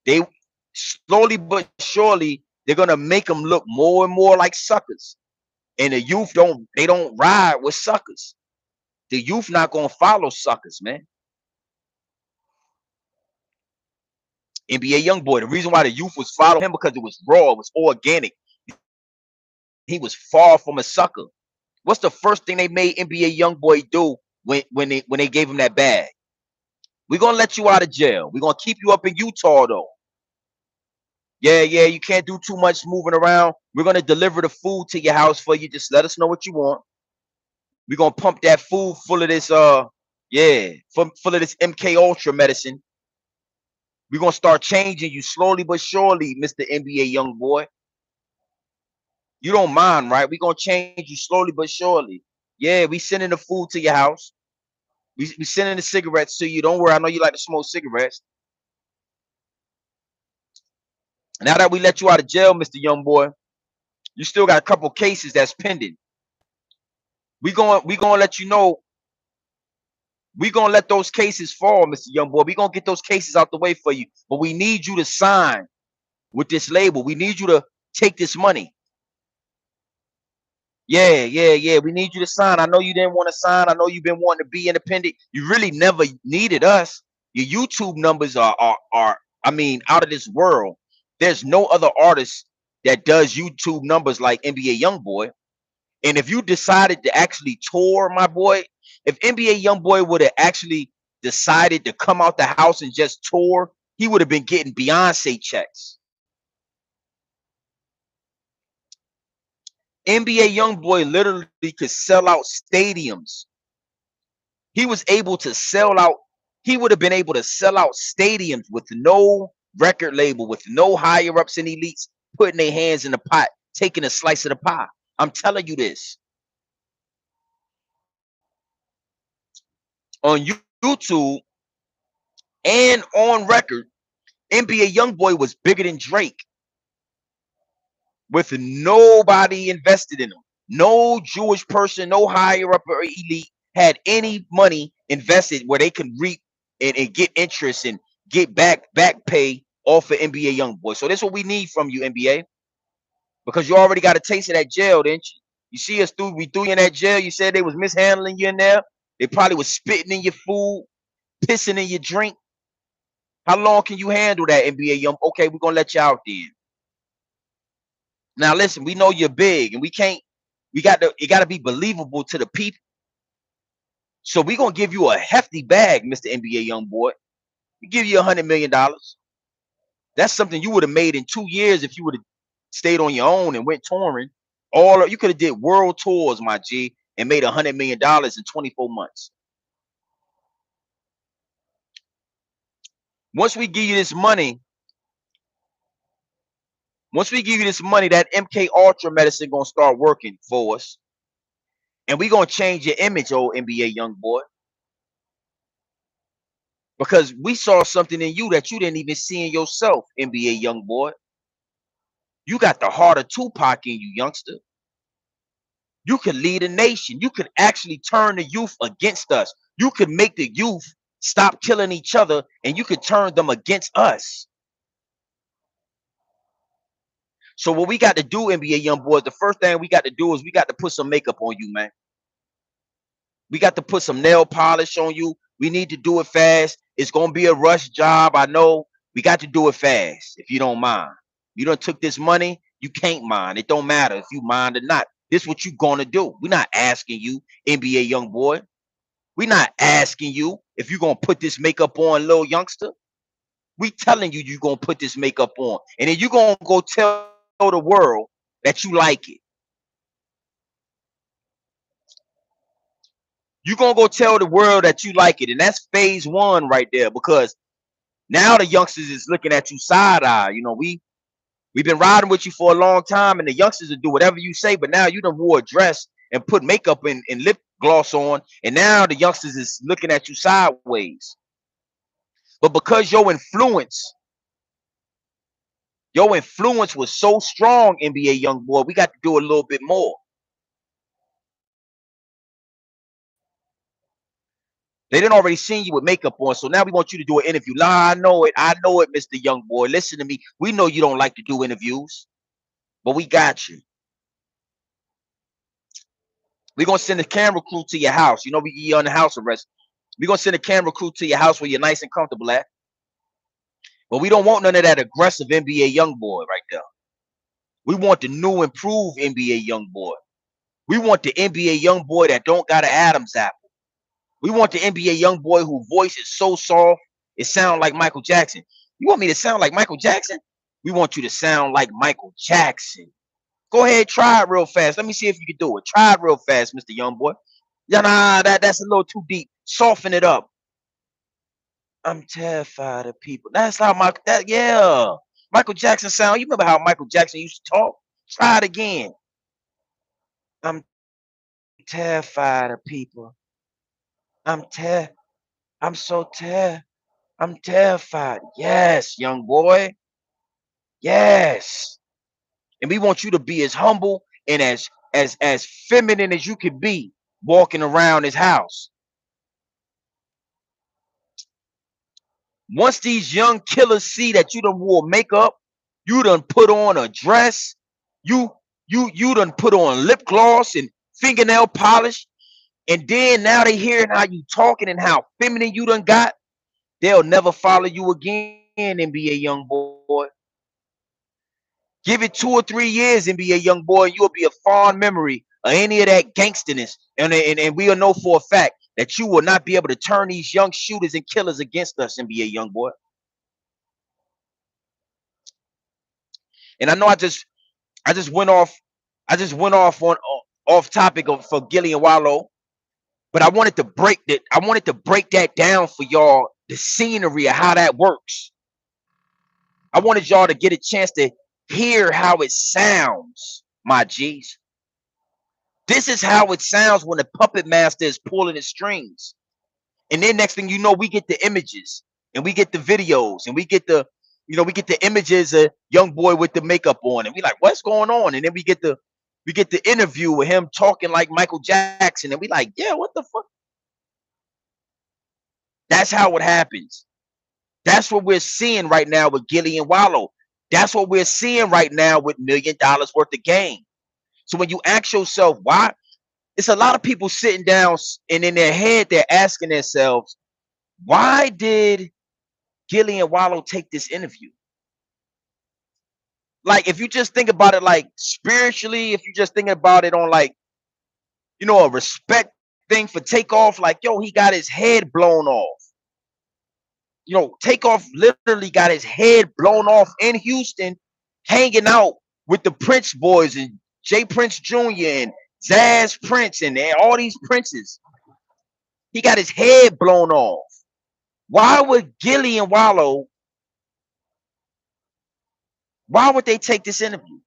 They slowly but surely, they're gonna make them look more and more like suckers. And the youth don't ride with suckers. The youth not gonna follow suckers, man. NBA Youngboy, the reason why the youth was following him because it was raw, it was organic. He was far from a sucker. What's the first thing they made NBA Youngboy do when they gave him that bag? We're gonna let you out of jail. We're gonna keep you up in Utah though. Yeah, you can't do too much moving around. We're gonna deliver the food to your house for you. Just let us know what you want. We're gonna pump that food full of this full of this MK Ultra medicine. We're gonna start changing you slowly but surely, Mr. NBA Youngboy. You don't mind, right? We're gonna change you slowly but surely. Yeah, we sending the food to your house. We sending the cigarettes to you. Don't worry, I know you like to smoke cigarettes. Now that we let you out of jail, Mr. Youngboy, you still got a couple cases that's pending. We gonna let you know We gonna let those cases fall, Mr. Youngboy. We gonna get those cases out the way for you. But we need you to sign with this label. We need you to take this money. Yeah. We need you to sign. I know you didn't want to sign. I know you've been wanting to be independent. You really never needed us. Your YouTube numbers are I mean, out of this world. There's no other artist that does YouTube numbers like NBA Youngboy. And if you decided to actually tour, my boy, if NBA Youngboy would have actually decided to come out the house and just tour, he would have been getting Beyonce checks. NBA Youngboy literally could sell out stadiums. He was able to sell out. He would have been able to sell out stadiums with no record label, with no higher ups and elites putting their hands in the pot, taking a slice of the pie. I'm telling you this. On YouTube and on record, NBA Youngboy was bigger than Drake with nobody invested in him. No Jewish person, no higher up or elite had any money invested where they could reap and get interest and get back pay off of NBA Youngboy. So that's what we need from you, NBA, because you already got a taste of that jail, didn't you? You see us through, we threw you in that jail. You said they was mishandling you in there. They probably was spitting in your food, pissing in your drink. How long can you handle that, NBA Young? Okay, we're gonna let you out then. Now listen, we know you're big, and we can't. It got to be believable to the people. So we're gonna give you a hefty bag, Mr. NBA Youngboy. We give you $100 million. That's something you would have made in 2 years if you would have stayed on your own and went touring. You could have did world tours, my G, and made $100 million in 24 months. Once we give you this money, that MK Ultra medicine gonna start working for us. And we're gonna change your image, old NBA Youngboy. Because we saw something in you that you didn't even see in yourself, NBA Youngboy. You got the heart of Tupac in you, youngster. You could lead a nation. You could actually turn the youth against us. You could make the youth stop killing each other, and you could turn them against us. So what we got to do, NBA Youngboy, the first thing we got to do is we got to put some makeup on you, man. We got to put some nail polish on you. We need to do it fast. It's gonna be a rush job. I know. We got to do it fast, if you don't mind. You done took this money, you can't mind. It don't matter if you mind or not. This is what you gonna do. We're not asking you, NBA Youngboy. We're not asking you if you're gonna put this makeup on, little youngster. We telling you you're gonna put this makeup on. And then you're gonna go tell the world that you like it. You're gonna go tell the world that you like it. And that's phase one right there, because now the youngsters is looking at you side eye. You know, we've been riding with you for a long time, and the youngsters will do whatever you say. But now you done wore a dress and put makeup and lip gloss on, and now the youngsters is looking at you sideways. But because your influence was so strong, NBA Youngboy, we got to do a little bit more. They didn't already seen you with makeup on, so now we want you to do an interview. Nah, I know it, Mr. Youngboy. Listen to me. We know you don't like to do interviews, but we got you. We're gonna send a camera crew to your house. You know, you're on the house arrest. We're gonna send a camera crew to your house where you're nice and comfortable at. But we don't want none of that aggressive NBA Youngboy right there. We want the new, improved NBA Youngboy. We want the NBA Youngboy that don't got an Adam's apple. We want the NBA Youngboy whose voice is so soft it sounds like Michael Jackson. You want me to sound like Michael Jackson? We want you to sound like Michael Jackson. Go ahead, try it real fast. Let me see if you can do it. Try it real fast, Mr. Youngboy. Yeah, nah, that's a little too deep. Soften it up. I'm terrified of people. That's how Michael Jackson sound. You remember how Michael Jackson used to talk? Try it again. I'm terrified of people. I'm terrified. Yes, young boy. Yes. And we want you to be as humble and as feminine as you can be walking around his house. Once these young killers see that you done wore makeup, you done put on a dress, you you done put on lip gloss and fingernail polish, and then now they hearing how you talking and how feminine you done got, they'll never follow you again and be a young boy. Give it 2 or 3 years and be a young boy, and you'll be a fond memory of any of that gangsterness. And we'll know for a fact that you will not be able to turn these young shooters and killers against us and be a young boy. And I know I just went off on off topic for Gilly and Wallow, but I wanted to break that down for y'all, the scenery of how that works. I wanted y'all to get a chance to hear how it sounds, my G's. This is how it sounds when the puppet master is pulling the strings. And then next thing you know, we get the images and we get the videos and we get the, we get the images of young boy with the makeup on, and we like, what's going on? And then we get the interview with him talking like Michael Jackson, and we like, yeah, what the fuck? That's how it happens. That's what we're seeing right now with Gilly and Wallow. That's what we're seeing right now with $1 million worth of game. So when you ask yourself why, it's a lot of people sitting down and in their head they're asking themselves, why did Gilly and Wallow take this interview? Like, if you just think about it like spiritually, if you just think about it on like, a respect thing for Takeoff, like, yo, he got his head blown off. Takeoff literally got his head blown off in Houston, hanging out with the Prince boys and Jay Prince Jr. and Zaz Prince and all these princes. He got his head blown off. Why would Gilly and Wallow, why would they take this interview?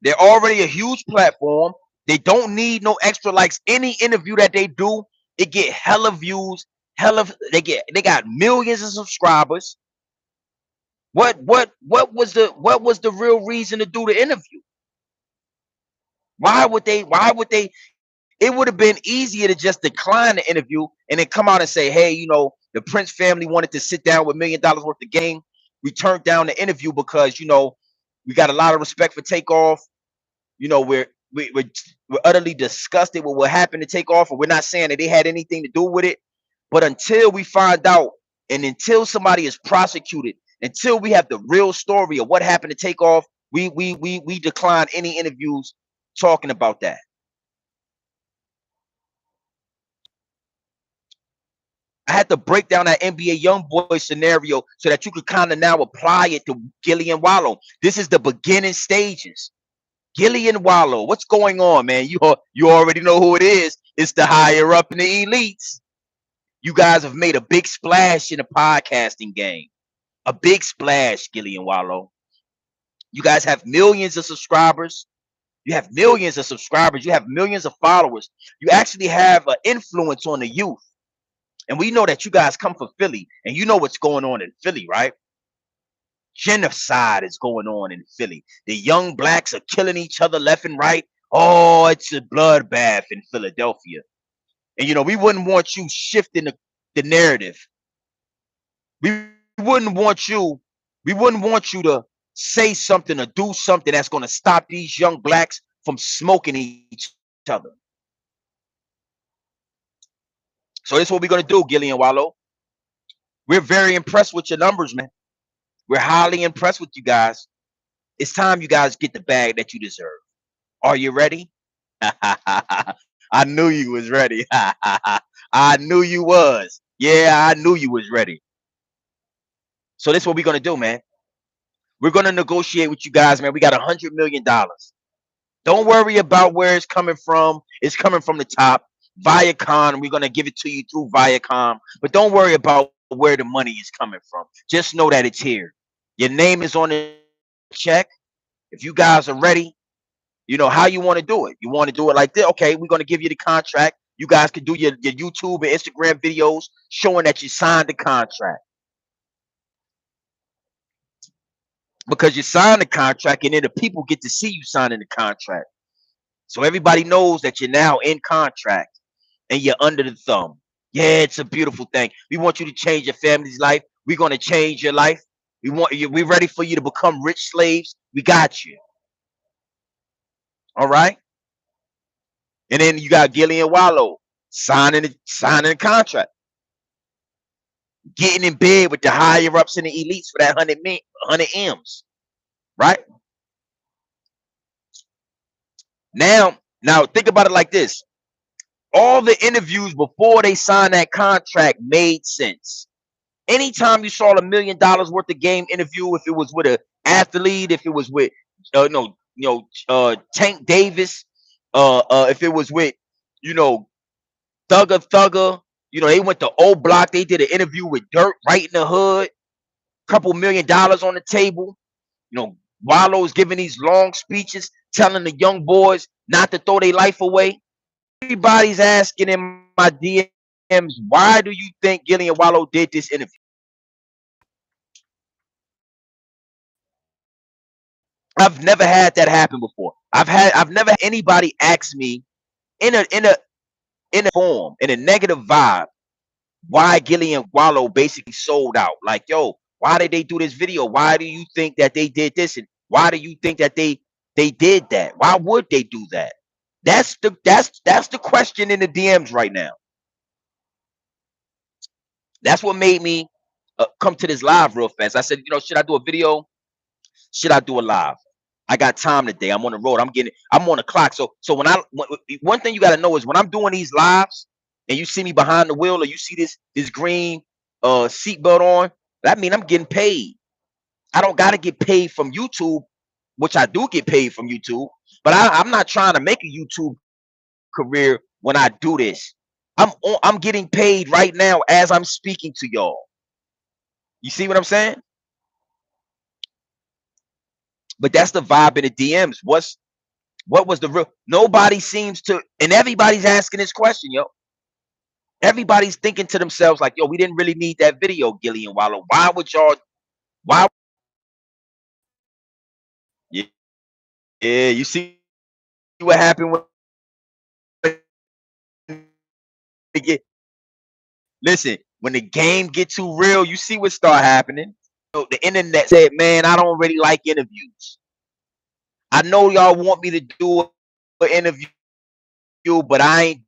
They're already a huge platform. They don't need no extra likes. Any interview that they do, it get hella views, they got millions of subscribers. What was the real reason to do the interview? Why would they it would have been easier to just decline the interview and then come out and say, hey, the Prince family wanted to sit down with $1 million worth of game. We turned down the interview because we got a lot of respect for Takeoff. We're utterly disgusted with what happened to Takeoff, and we're not saying that they had anything to do with it. But until we find out, and until somebody is prosecuted, until we have the real story of what happened to Takeoff, we decline any interviews talking about that. I had to break down that NBA Youngboy scenario so that you could kind of now apply it to Gilly and Wallow. This is the beginning stages. Gilly and Wallow, what's going on, man? You already know who it is. It's the higher up in the elites. You guys have made a big splash in the podcasting game. A big splash, Gilly and Wallow. You guys have millions of subscribers. You have millions of subscribers. You have millions of followers. You actually have an influence on the youth. And we know that you guys come from Philly, and you know what's going on in Philly, right? Genocide is going on in Philly. The young blacks are killing each other left and right. Oh, it's a bloodbath in Philadelphia. And we wouldn't want you shifting the narrative. We wouldn't want you to say something or do something that's going to stop these young blacks from smoking each other. So this is what we're going to do, Gilly and Wallow. We're very impressed with your numbers, man. We're highly impressed with you guys. It's time you guys get the bag that you deserve. Are you ready? I knew you was ready. I knew you was. Yeah, I knew you was ready. So this is what we're going to do, man. We're going to negotiate with you guys, man. We got $100 million. Don't worry about where it's coming from. It's coming from the top. Viacom, we're going to give it to you through Viacom. But don't worry about where the money is coming from. Just know that it's here. Your name is on the check. If you guys are ready, you know how you want to do it. You want to do it like this. Okay, we're going to give you the contract. You guys can do your YouTube and Instagram videos showing that you signed the contract. Because you signed the contract, and then the people get to see you signing the contract. So everybody knows that you're now in contract and you're under the thumb. Yeah, it's a beautiful thing. We want you to change your family's life. We're gonna change your life. We want you. We're ready for you to become rich slaves. We got you. All right. And then you got Gillie and Wallow signing a contract, getting in bed with the higher ups and the elites for that 100 M's. Right now think about it like this: all the interviews before they signed that contract made sense. Anytime you saw $1 million worth of game interview, if it was with an athlete, if it was with no, Tank Davis, if it was with you know Thugger, they went to O Block, they did an interview with Dirt right in the hood, couple $1 million on the table. Wallow's giving these long speeches, telling the young boys not to throw their life away. Everybody's asking in my DMs, why do you think Gillie and Wallow did this interview? I've never had that happen before. I've never had anybody ask me in a form, in a negative vibe, why Gillie and Wallow basically sold out. Like, yo, why did they do this video? Why do you think that they did this? And why do you think that they did that? Why would they do that? That's the question in the DMs right now. That's what made me come to this live real fast. I said, should I do a video? Should I do a live? I got time today. I'm on the road. I'm on the clock. So one thing you got to know is when I'm doing these lives and you see me behind the wheel or you see this green seatbelt on, that means I'm getting paid. I don't got to get paid from YouTube, which I do get paid from YouTube, but I'm not trying to make a YouTube career when I do this. I'm getting paid right now as I'm speaking to y'all. You see what I'm saying? But that's the vibe in the DMs. What was the real? Nobody seems to, and everybody's asking this question, yo. Everybody's thinking to themselves like, yo, we didn't really need that video, Gillie and Wallow. Why would y'all? Why? Yeah, yeah. You see what happened when they get? Listen, when the game get too real, you see what start happening. The internet said, man, I don't really like interviews. I know y'all want me to do an interview, but I ain't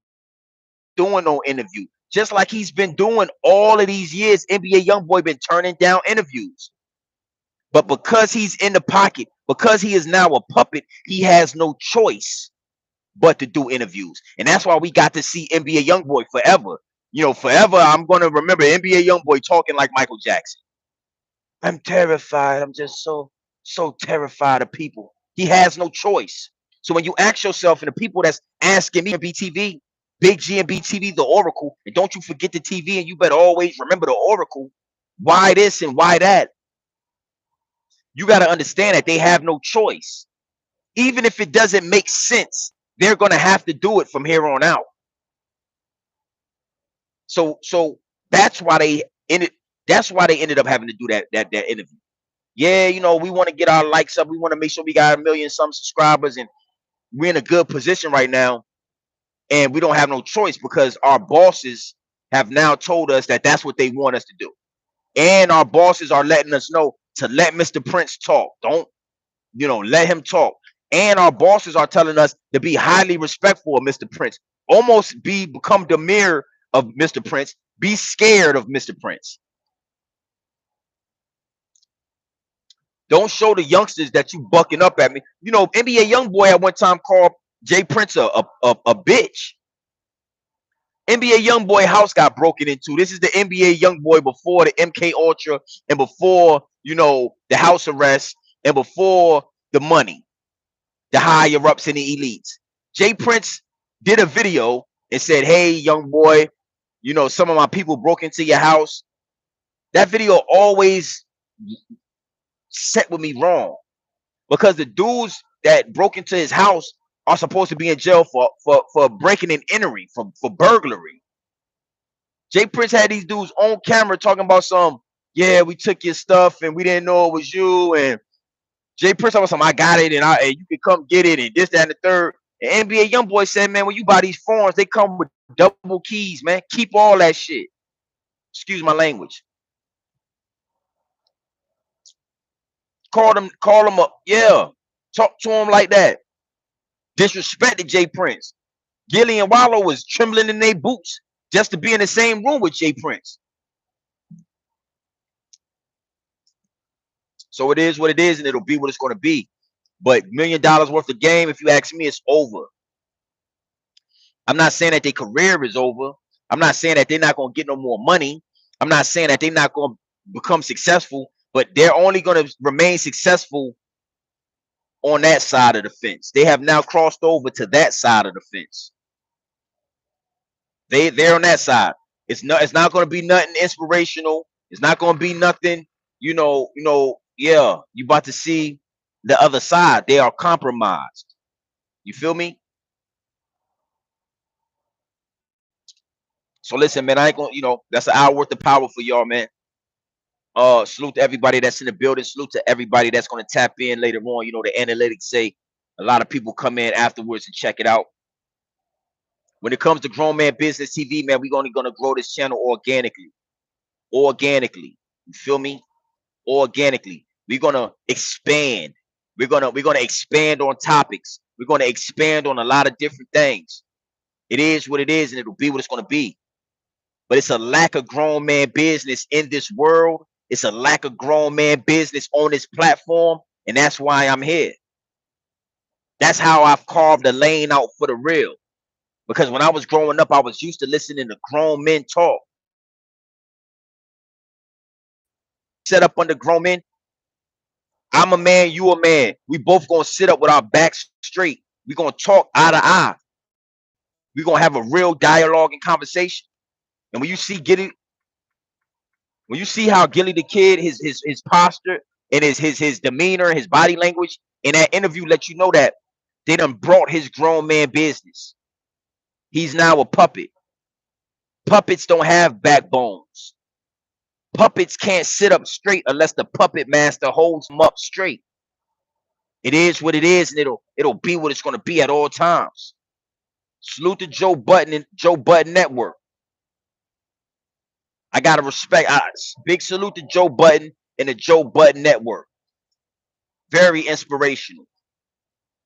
doing no interview. Just like he's been doing all of these years, NBA Youngboy been turning down interviews. But because he's in the pocket, because he is now a puppet, he has no choice but to do interviews. And that's why we got to see NBA Youngboy forever. Forever, I'm going to remember NBA Youngboy talking like Michael Jackson. I'm terrified. I'm just so terrified of people. He has no choice. So when you ask yourself, and the people that's asking me on BTV, Big G and BTV, the Oracle, and don't you forget the TV, and you better always remember the Oracle. Why this and why that? You got to understand that they have no choice. Even if it doesn't make sense, they're going to have to do it from here on out. So that's why they ended. That's why they ended up having to do that interview. Yeah, we want to get our likes up. We want to make sure we got 1 million some subscribers, and we're in a good position right now. And we don't have no choice because our bosses have now told us that that's what they want us to do. And our bosses are letting us know to let Mr. Prince talk. Don't, let him talk. And our bosses are telling us to be highly respectful of Mr. Prince. Almost become the mirror of Mr. Prince. Be scared of Mr. Prince. Don't show the youngsters that you bucking up at me. NBA Youngboy at one time called Jay Prince a bitch. NBA Youngboy house got broken into. This is the NBA Youngboy before the MK Ultra and before, the house arrest and before the money, the higher ups and the elites. Jay Prince did a video and said, hey, young boy, some of my people broke into your house. That video always set with me wrong because the dudes that broke into his house are supposed to be in jail for breaking and entering, for burglary. Jay Prince had these dudes on camera talking about yeah, we took your stuff and we didn't know it was you. And Jay Prince was I got it and you can come get it and this, that, and the third. And NBA Youngboy said, man, when you buy these phones, they come with double keys, man. Keep all that shit. Excuse my language. Call them up. Yeah. Talk to him like that. Disrespected Jay Prince. Gillie and Wallo was trembling in their boots just to be in the same room with Jay Prince. So it is what it is, and it'll be what it's going to be. But $1 million worth of game, if you ask me, it's over. I'm not saying that their career is over. I'm not saying that they're not going to get no more money. I'm not saying that they're not going to become successful, but they're only going to remain successful on that side of the fence. They have now crossed over to that side of the fence. They're on that side. It's not going to be nothing inspirational. It's not going to be nothing, yeah, you about to see the other side. They are compromised. You feel me? So listen, man, I ain't gonna, that's an hour worth of power for y'all, man. Salute to everybody that's in the building. Salute to everybody that's gonna tap in later on. The analytics say a lot of people come in afterwards and check it out. When it comes to Grown Man Business TV, man, we're only gonna grow this channel organically. Organically. You feel me? Organically. We're gonna expand. We're gonna expand on topics. We're gonna expand on a lot of different things. It is what it is, and it'll be what it's gonna be. But it's a lack of grown man business in this world. It's a lack of grown man business on this platform, and that's why I'm here. That's how I've carved a lane out for the real. Because when I was growing up, I was used to listening to grown men talk. Set up under grown men. I'm a man, you a man. We both gonna sit up with our backs straight. We gonna talk eye to eye. We gonna have a real dialogue and conversation. And when you see Gillie, when you see how Gillie the Kid, his posture and his demeanor, his body language in that interview let you know that they done brought his grown man business. He's now a puppet. Puppets don't have backbones. Puppets can't sit up straight unless the puppet master holds them up straight. It is what it is, and it'll be what it's gonna be at all times. Salute to Joe Budden and Joe Budden Network. I gotta respect. Big salute to Joe Budden and the Joe Budden Network. Very inspirational.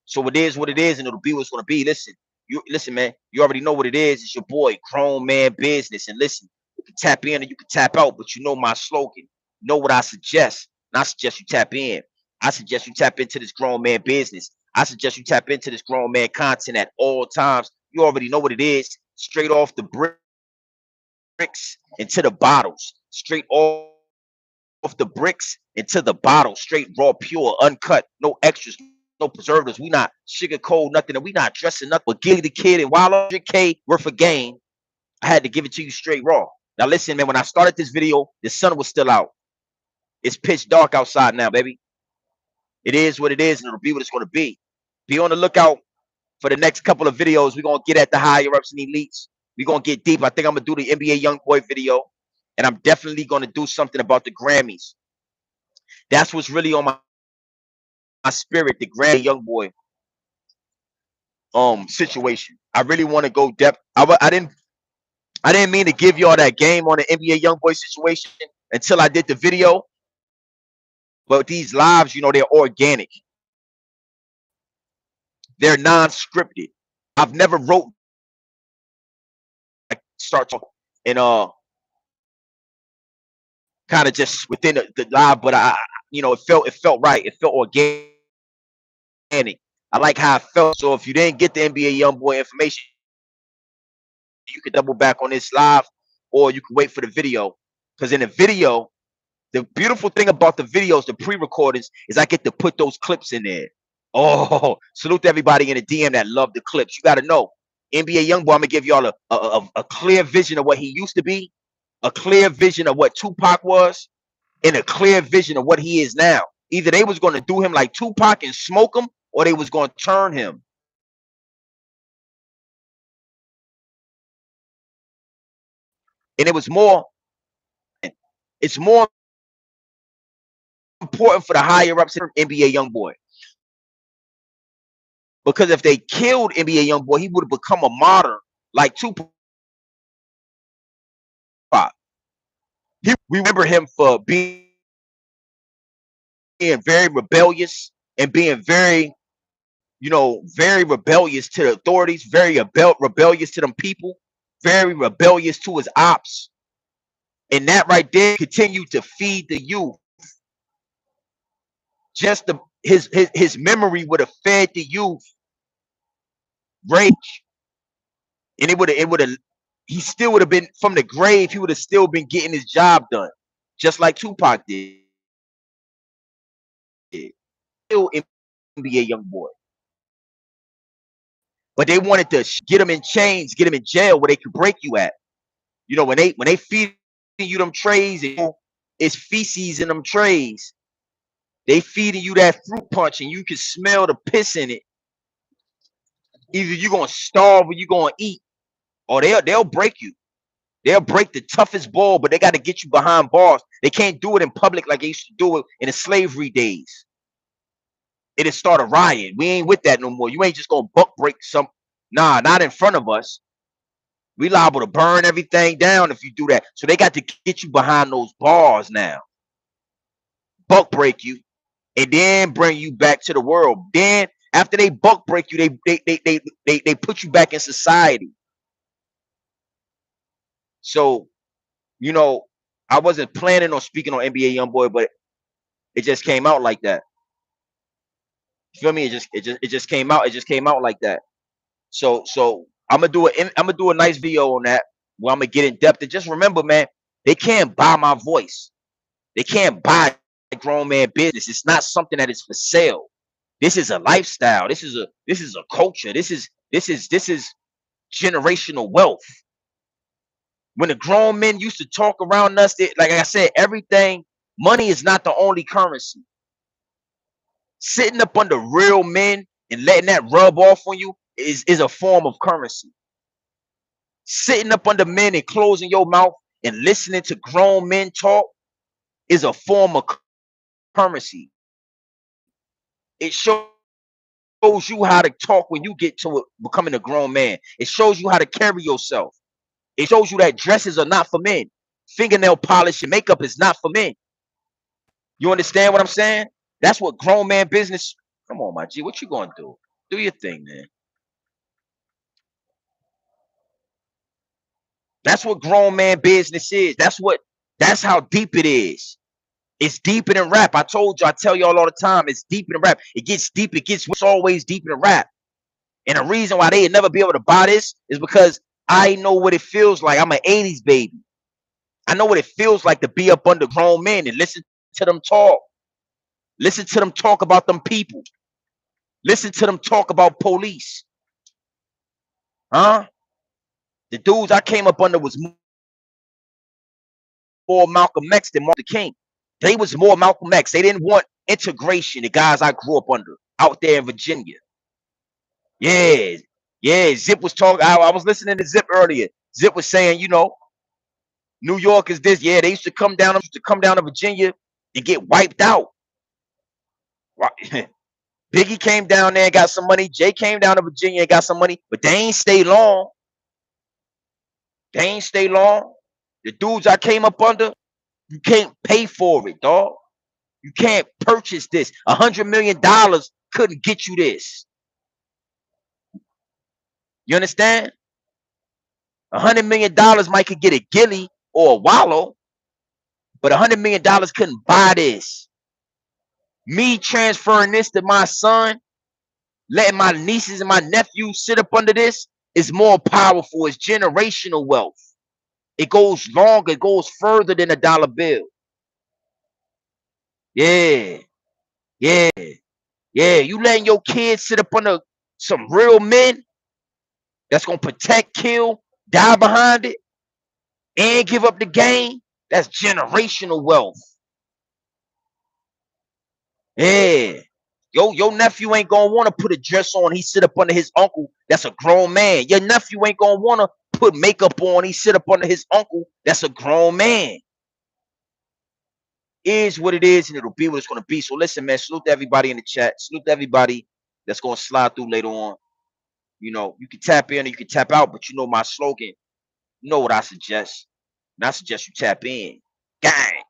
So it is what it is, and it'll be what's gonna be. Listen, man. You already know what it is. It's your boy, Grown Man Business. And listen, you can tap in and you can tap out, but you know my slogan. You know what I suggest. And I suggest you tap in. I suggest you tap into this grown man business. I suggest you tap into this grown man content at all times. You already know what it is. Straight off the bricks into the bottles. Straight off the bricks into the bottle. Straight raw, pure, uncut, no extras, no preservatives. We not sugar cold, nothing, and we not dressing nothing but Gillie the Kid and Wallow 100K worth of game. I had to give it to you straight raw. Now listen, man, when I started this video, the sun was still out. It's pitch dark outside now, baby. It is what it is, and it'll be what it's going to be. Be on the lookout for the next couple of videos. We're going to get at the higher ups and elites. We're going to get deep. I think I'm going to do the NBA Youngboy video, and I'm definitely going to do something about the Grammys. That's what's really on my spirit, the Grammy Youngboy situation. I really want to go depth. I didn't mean to give y'all that game on the NBA Youngboy situation until I did the video. But these lives, they're organic. They're non-scripted. I've never wrote start talking and kind of just within the live, but it felt right. It felt organic. I like how it felt. So if you didn't get the NBA Youngboy information, you could double back on this live, or you can wait for the video. Because in the video, the beautiful thing about the videos, the pre-recordings, is I get to put those clips in there. Oh, salute to everybody in the DM that love the clips. You got to know, NBA Youngboy, I'm gonna give y'all a clear vision of what he used to be, a clear vision of what Tupac was, and a clear vision of what he is now. Either they was going to do him like Tupac and smoke him, or they was going to turn him. And it's more important for the higher ups in NBA Youngboy. Because if they killed NBA Youngboy, he would have become a martyr like Tupac. We remember him for being very rebellious and being very, very rebellious to the authorities, very rebellious to them people, very rebellious to his ops. And that right there continued to feed the youth. Just his memory would have fed the youth rage. And it would have he still would have been from the grave, he would have still been getting his job done. Just like Tupac did. Still NBA young boy. But they wanted to get him in chains, get him in jail where they could break you at. When they feed you them trays, and it's feces in them trays. They feeding you that fruit punch, and you can smell the piss in it. Either you're gonna starve or you're gonna eat, or they'll break you. They'll break the toughest ball, but they got to get you behind bars. They can't do it in public like they used to do it in the slavery days. It'll start a riot. We ain't with that no more. You ain't just gonna buck break some. Nah, not in front of us. We liable to burn everything down if you do that. So they got to get you behind those bars now. Buck break you, and then bring you back to the world. Then after they buck break you, they put you back in society. So, I wasn't planning on speaking on NBA Youngboy, but it just came out like that. You feel me? It just came out. It just came out like that. So I'm gonna do a nice video on that where I'm gonna get in depth. And just remember, man, they can't buy my voice. They can't buy grown man business. It's not something that is for sale. This is a lifestyle. This is a culture. This is generational wealth. When the grown men used to talk around us, like I said, everything, money is not the only currency. Sitting up under real men and letting that rub off on you is a form of currency. Sitting up under men and closing your mouth and listening to grown men talk is a form of currency. It shows you how to talk when you get to becoming a grown man. It shows you how to carry yourself. It shows you that dresses are not for men. Fingernail polish and makeup is not for men. You understand what I'm saying? That's what grown man business. Come on, my G. What you gonna do? Do your thing, man. That's what grown man business is. That's how deep it is. It's deeper than rap. I told you, I tell y'all all the time, it's deeper than rap. It gets deep, it's always deeper than rap. And the reason why they'd never be able to buy this is because I know what it feels like. I'm an 80s baby. I know what it feels like to be up under grown men and listen to them talk. Listen to them talk about them people. Listen to them talk about police. Huh? The dudes I came up under was more Malcolm X than Martin Luther King. They was more Malcolm X. They didn't want integration, the guys I grew up under out there in Virginia. Yeah. Zip was talking. I was listening to Zip earlier. Zip was saying, New York is this. Yeah, they used to come down to Virginia and get wiped out. Biggie came down there and got some money. Jay came down to Virginia and got some money, but they ain't stay long. The dudes I came up under, you can't pay for it, dog. You can't purchase this. $100 million couldn't get you this. You understand? $100 million might could get a Gillie or a Wallow, but $100 million couldn't buy this. Me transferring this to my son, letting my nieces and my nephews sit up under this is more powerful. It's generational wealth. It goes longer. It goes further than a dollar bill. Yeah. You letting your kids sit up under some real men that's gonna protect, kill, die behind it, and give up the game. That's generational wealth. Yeah. Your nephew ain't gonna want to put a dress on. He sit up under his uncle. That's a grown man. Your nephew ain't gonna want to put makeup on. He sit up under his uncle. That's a grown man. Is what it is, and it'll be what it's gonna be. So listen, man. Salute to everybody in the chat. Salute to everybody that's gonna slide through later on. You can tap in or you can tap out, but my slogan. You know what I suggest? And I suggest you tap in. Gang.